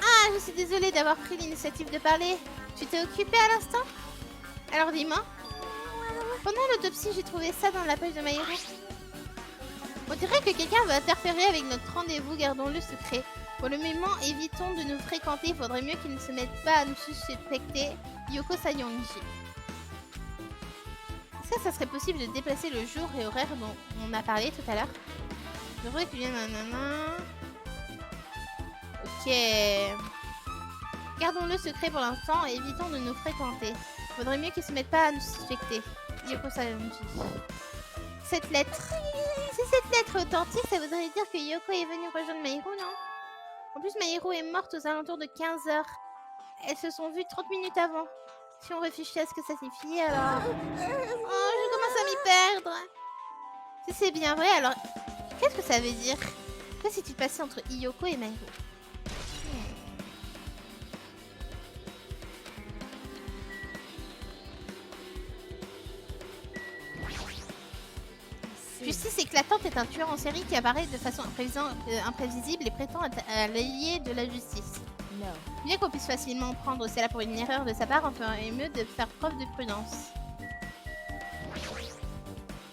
Ah, je suis désolée d'avoir pris l'initiative de parler. Tu t'es occupée à l'instant? Alors dis-moi. Pendant l'autopsie, j'ai trouvé ça dans la poche de Meiro. On dirait que quelqu'un va interférer avec notre rendez-vous, gardons-le secret. Pour le moment, évitons de nous fréquenter, il faudrait mieux qu'ils ne se mettent pas à nous suspecter. Yoko Sayonji. Est-ce que ça serait possible de déplacer le jour et horaire dont on a parlé tout à l'heure? Je voudrais que nanana. Ok. Gardons-le secret pour l'instant et évitons de nous fréquenter. Il faudrait mieux qu'ils ne se mettent pas à nous suspecter. Yoko Sayonji. Cette lettre. Si cette lettre est authentique, ça voudrait dire que Yoko est venue rejoindre Meiro, non? En plus, Meiro est morte aux alentours de 15 h. Elles se sont vues 30 minutes avant. Si on réfléchit à ce que ça signifie, alors... Oh, je commence à m'y perdre. Si c'est bien vrai, alors... Qu'est-ce que ça veut dire? Que s'est-il passé entre Yoko et Meiro? Justice éclatante est un tueur en série qui apparaît de façon imprévisible et prétend être l'allié de la justice. Bien qu'on puisse facilement prendre cela pour une erreur de sa part, on ferait mieux de faire preuve de prudence.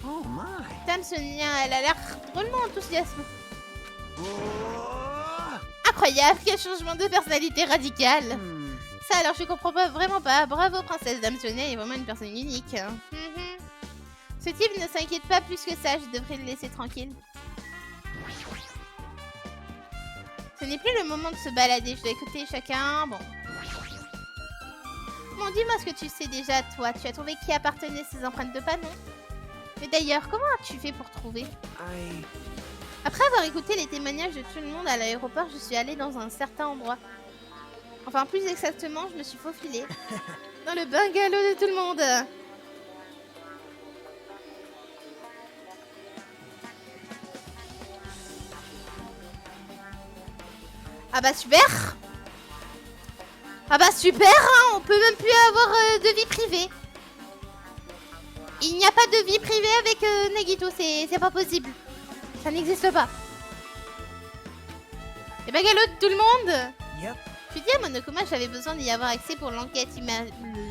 Oh my. Dame Sonia, elle a l'air drôlement enthousiaste. Oh. Incroyable, quel changement de personnalité radical. Ça alors je comprends vraiment pas. Bravo princesse, Dame Sonia est vraiment une personne unique. Ce type ne s'inquiète pas plus que ça, je devrais le laisser tranquille. Ce n'est plus le moment de se balader, je dois écouter chacun. Bon, dis-moi ce que tu sais déjà, toi. Tu as trouvé qui appartenaient ces empreintes de pas, non? Mais d'ailleurs, comment as-tu fait pour trouver? Après avoir écouté les témoignages de tout le monde à l'aéroport, je suis allée dans un certain endroit. Enfin, plus exactement, je me suis faufilée. Dans le bungalow de tout le monde. Ah bah super! Ah bah super, hein, on peut même plus avoir de vie privée. Il n'y a pas de vie privée avec Nagito, c'est pas possible. Ça n'existe pas. Les bungalows de tout le monde? Yep. Je dis à Monokuma que j'avais besoin d'y avoir accès pour l'enquête. Il m'a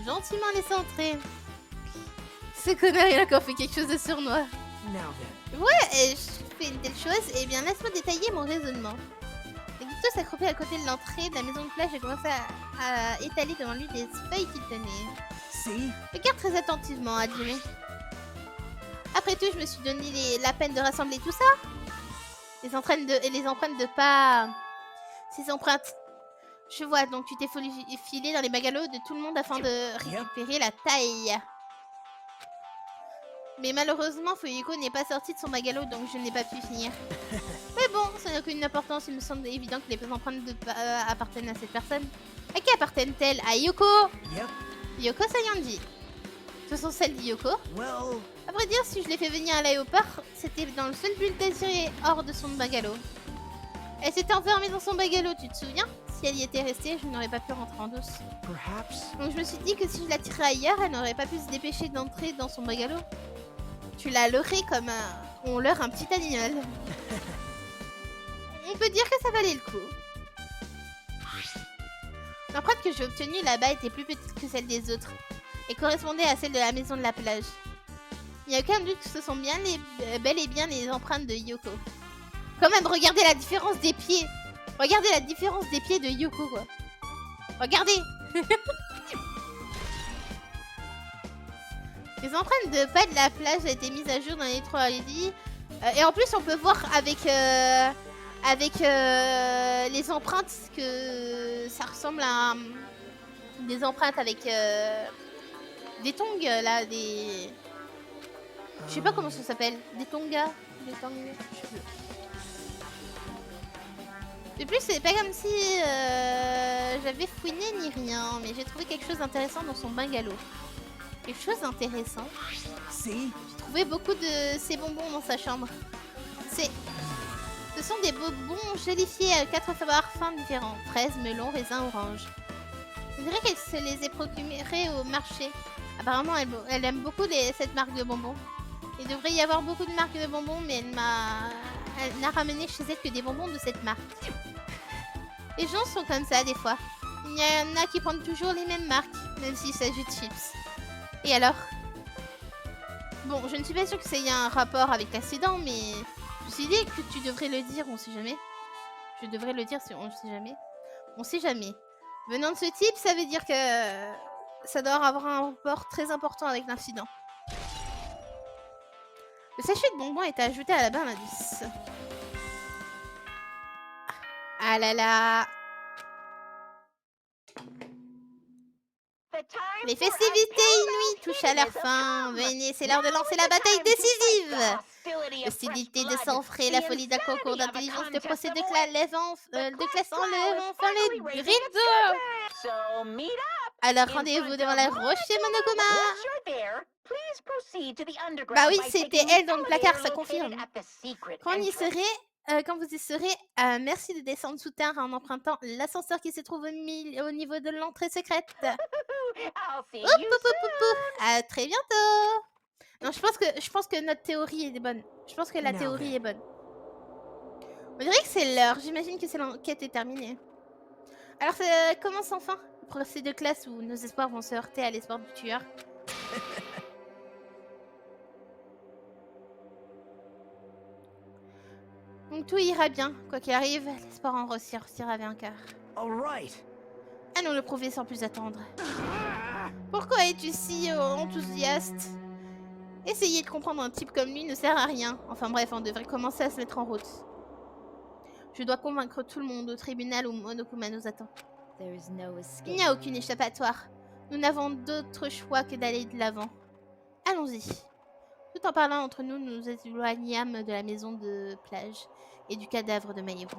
gentiment laissé entrer. Ce connard, il a encore fait quelque chose de sournois. Ouais, et je fais une telle chose. Eh bien, laisse-moi détailler mon raisonnement. Nagito s'accroupit à côté de l'entrée de la maison de plage et commença à étaler devant lui des feuilles qu'il tenait. Regarde très attentivement, Hajime. Après tout, je me suis donné la peine de rassembler tout ça. Les empreintes de pas... Ces empreintes. Je vois, donc tu t'es filé dans les bungalows de tout le monde afin de récupérer la taille. Mais malheureusement, Fuyuko n'est pas sorti de son bungalow, donc je n'ai pas pu finir. Mais bon, ça n'a aucune importance, il me semble évident que les empreintes de pas appartiennent à cette personne. À qui appartiennent-elles? À Yoko? Yoko Sayonji. Ce sont celles d'Yoko. À vrai dire, si je l'ai fait venir à l'aéroport, c'était dans le seul but d'attirer hors de son bungalow. Elle s'était enfermée dans son bungalow, tu te souviens? Si elle y était restée, je n'aurais pas pu rentrer en douce. Donc je me suis dit que si je la tirais ailleurs, elle n'aurait pas pu se dépêcher d'entrer dans son bungalow. Tu l'as leurrée comme on leurre un petit animal. On peut dire que ça valait le coup. L'empreinte que j'ai obtenue là-bas était plus petite que celle des autres et correspondait à celle de la maison de la plage. Il n'y a aucun doute que ce sont bel et bien les empreintes de Yoko. Quand même, regardez la différence des pieds. Regardez la différence des pieds de Yoko, quoi. Regardez. Les empreintes de pas de la plage a été mise à jour dans les 3 ID. Et en plus, on peut voir avec les empreintes que ça ressemble à des empreintes avec des tongs, là, des... Je sais pas comment ça s'appelle. Des tongas. Des tongs, je sais plus. De plus, c'est pas comme si j'avais fouiné ni rien, mais j'ai trouvé quelque chose d'intéressant dans son bungalow. Quelque chose d'intéressant. J'ai trouvé beaucoup de ces bonbons dans sa chambre. Ce sont des bonbons gélifiés à 4 parfums différents. Fraises, melon, raisin, orange. On dirait qu'elle se les est procurés au marché. Apparemment, elle aime beaucoup cette marque de bonbons. Il devrait y avoir beaucoup de marques de bonbons, mais elle n'a ramené chez elle que des bonbons de cette marque. Les gens sont comme ça des fois. Il y en a qui prennent toujours les mêmes marques, même s'il s'agit de chips. Et alors? Bon, je ne suis pas sûre que ça ait un rapport avec l'accident, mais je me suis dit que tu devrais le dire, on sait jamais. Je devrais le dire, on sait jamais. On sait jamais. Venant de ce type, ça veut dire que ça doit avoir un rapport très important avec l'incident. Le sachet de bonbons est ajouté à la barre d'indice. Ah là là. Les festivités inouïes touchent à leur fin. Venez, c'est l'heure de lancer la bataille décisive. L'hostilité de sang-frais, la folie d'un concours d'intelligence, le procès de classe enlève enfin les rideaux. Alors rendez-vous devant la Rocher Monokuma. Bah oui, c'était elle dans le placard, ça confirme. Quand vous y serez, merci de descendre sous terre en empruntant l'ascenseur qui se trouve au niveau de l'entrée secrète. À très bientôt. Non, je pense que notre théorie est bonne. Je pense que la théorie est bonne. On dirait que c'est l'heure. J'imagine que l'enquête est terminée. Alors ça commence enfin. Le procès de classe où nos espoirs vont se heurter à l'espoir du tueur. Donc tout ira bien. Quoi qu'il arrive, l'espoir en ressortira vainqueur. Allons le prouver sans plus attendre. Pourquoi es-tu si enthousiaste? Essayer de comprendre un type comme lui ne sert à rien. Enfin bref, on devrait commencer à se mettre en route. Je dois convaincre tout le monde au tribunal où Monokuma nous attend. Il n'y a aucune échappatoire. Nous n'avons d'autre choix que d'aller de l'avant. Allons-y. Tout en parlant entre nous, nous éloignâmes de la maison de plage et du cadavre de Maïru.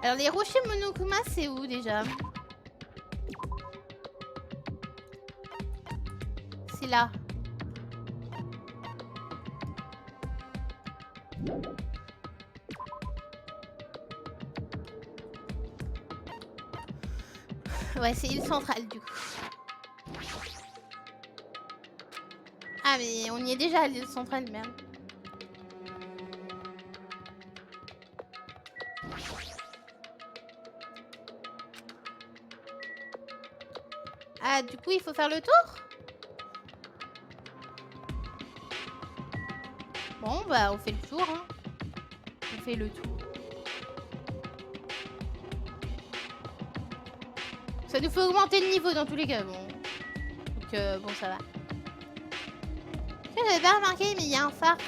Alors les rochers Monokuma, c'est où déjà? C'est là. Ouais, c'est l'île centrale du coup. Ah mais on y est déjà à l'île centrale, merde. Ah du coup il faut faire le tour? Bon bah on fait le tour hein. On fait le tour. Ça nous fait augmenter le niveau dans tous les cas, bon. Donc bon ça va. J'avais pas remarqué mais il y a un phare.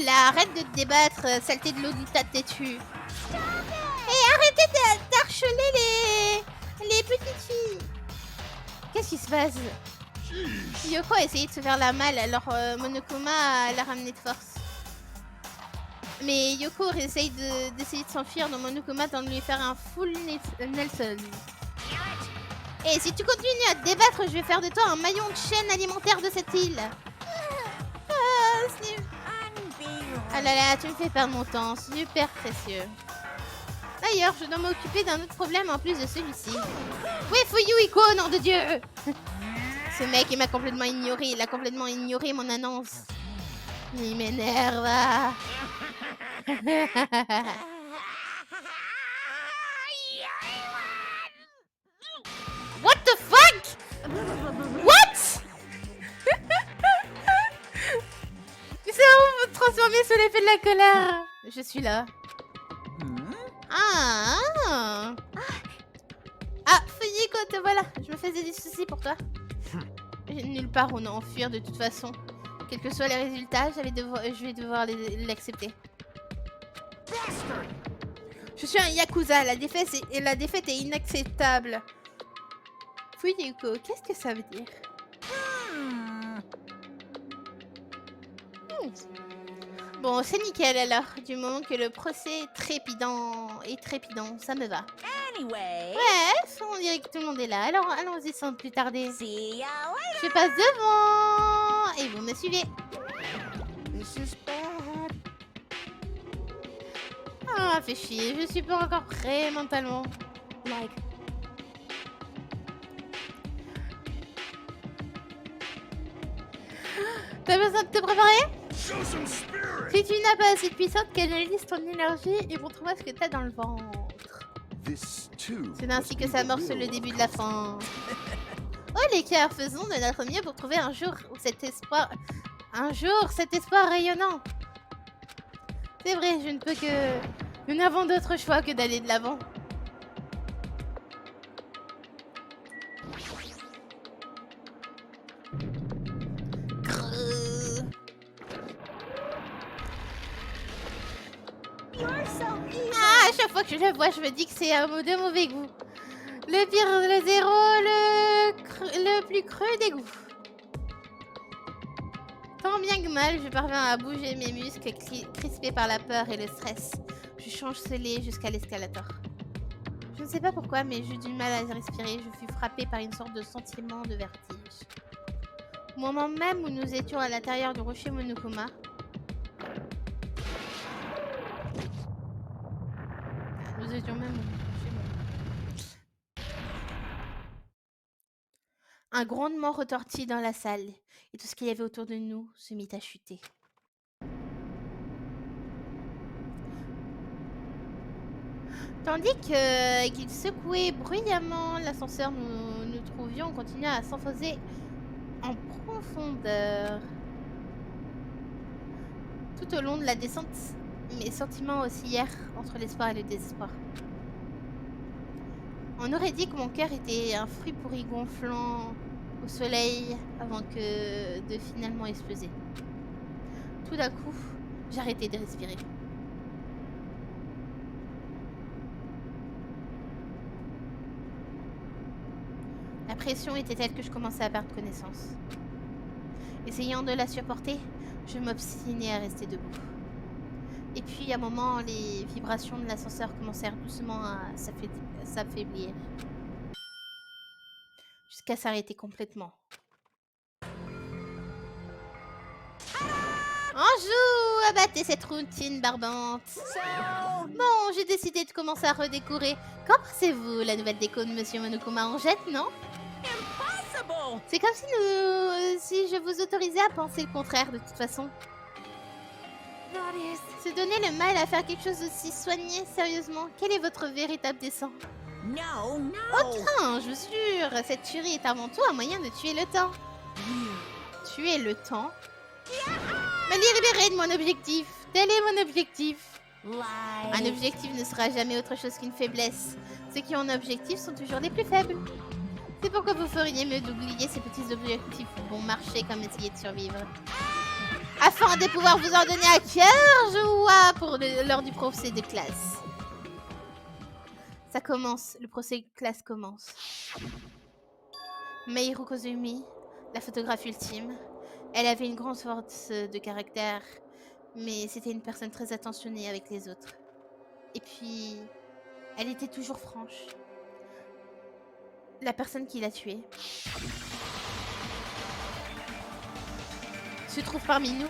Arrête de te débattre, saleté de l'eau du tas têtu. Et arrêtez d'harceler les petites filles. Qu'est-ce qui se passe? Yoko a essayé de se faire la malle, alors Monokuma l'a ramené de force. Mais Yoko essaye d'essayer de s'enfuir, donc Monokuma tente de lui faire un full Nelson. Et si tu continues à te débattre, je vais faire de toi un maillon de chaîne alimentaire de cette île. Ah là là, tu me fais perdre mon temps, super précieux. D'ailleurs, je dois m'occuper d'un autre problème en plus de celui-ci. Oui, Fuyu Iko, nom de Dieu! Ce mec, il m'a complètement ignoré, il a complètement ignoré mon annonce. Il m'énerve. What the fuck? What? Tu sais où vous transformer sous l'effet de la colère? Je suis là. Ah, Fuyiko, te voilà. Je me faisais des soucis pour toi. Nulle part où en fuir de toute façon. Quels que soient les résultats, je vais devoir l'accepter. Je suis un Yakuza, la défaite est inacceptable. Fuyiko, qu'est-ce que ça veut dire? Bon, c'est nickel alors, du moment que le procès est trépidant, ça me va. Anyway. Ouais, on dirait que tout le monde est là, alors allons-y sans plus tarder. See ya later. Je passe devant et vous me suivez. This is bad. Ah, fait chier, je suis pas encore prêt mentalement. Like. T'as besoin de te préparer? Si tu n'as pas assez de puissance, canalise ton énergie et montre-moi ce que t'as dans le ventre. C'est ainsi que s'amorce le début de la fin. Oh les cœurs, faisons de notre mieux pour trouver un jour cet espoir rayonnant. C'est vrai, je ne peux que... Nous n'avons d'autre choix que d'aller de l'avant. Ah, à chaque fois que je le vois, je me dis que c'est un mot de mauvais goût. Le pire, le zéro, le plus creux des goûts. Tant bien que mal, je parviens à bouger mes muscles crispés par la peur et le stress. Je change scellé jusqu'à l'escalator. Je ne sais pas pourquoi, mais j'ai du mal à respirer. Je fus frappée par une sorte de sentiment de vertige. Au moment même où nous étions à l'intérieur du rocher Monokuma, nous étions même au rocher Monokuma. Un grondement retentit dans la salle, et tout ce qu'il y avait autour de nous se mit à chuter. Tandis qu'il secouait bruyamment l'ascenseur, nous trouvions continuait à s'enfoncer en profondeur. Tout au long de la descente, mes sentiments oscillèrent entre l'espoir et le désespoir. On aurait dit que mon cœur était un fruit pourri gonflant au soleil avant de finalement exploser. Tout d'un coup, j'arrêtai de respirer. La pression était telle que je commençais à perdre connaissance. Essayant de la supporter, je m'obstinais à rester debout. Et puis, à un moment, les vibrations de l'ascenseur commencèrent doucement à s'affaiblir. Jusqu'à s'arrêter complètement. Bonjour! Abattez cette routine barbante. Bon, j'ai décidé de commencer à redécorer. Qu'en pensez-vous, la nouvelle déco de Monsieur Monokuma en jette, non? C'est comme si je vous autorisais à penser le contraire, de toute façon. Se donner le mal à faire quelque chose d'aussi soigné, sérieusement, quel est votre véritable dessein? Aucun, je vous jure, cette tuerie est avant tout un moyen de tuer le temps. Tuer le temps? Me libérer de mon objectif. Tel est mon objectif. Un objectif ne sera jamais autre chose qu'une faiblesse. Ceux qui ont un objectif sont toujours les plus faibles. C'est pourquoi vous feriez mieux d'oublier ces petits objectifs bon marché comme essayer de survivre. Afin de pouvoir vous en donner à cœur joie lors du procès de classe. Ça commence, le procès de classe commence. Meiro Kozumi, la photographe ultime. Elle avait une grande force de caractère, mais c'était une personne très attentionnée avec les autres. Et puis, elle était toujours franche. La personne qui l'a tuée se trouve parmi nous.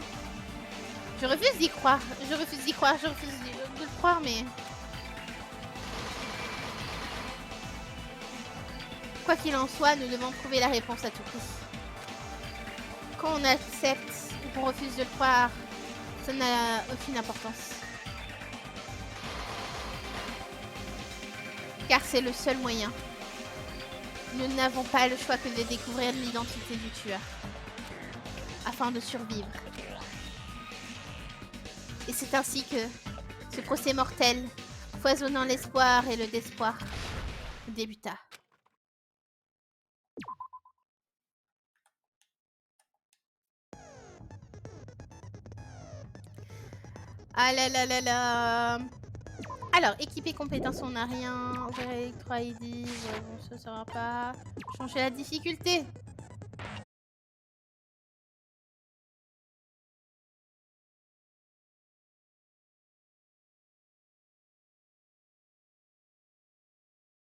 Je refuse d'y croire. Je refuse d'y croire. Je refuse de le croire, mais... Quoi qu'il en soit, nous devons trouver la réponse à tout prix. Quand on accepte ou qu'on refuse de le croire, ça n'a aucune importance. Car c'est le seul moyen. Nous n'avons pas le choix que de découvrir l'identité du tueur. Afin de survivre. Et c'est ainsi que ce procès mortel, foisonnant l'espoir et le désespoir, débuta. Ah là là là là. Alors, équiper compétences, on n'a rien. Ouvrir Electro ID, bon, ça sera pas. Changer la difficulté.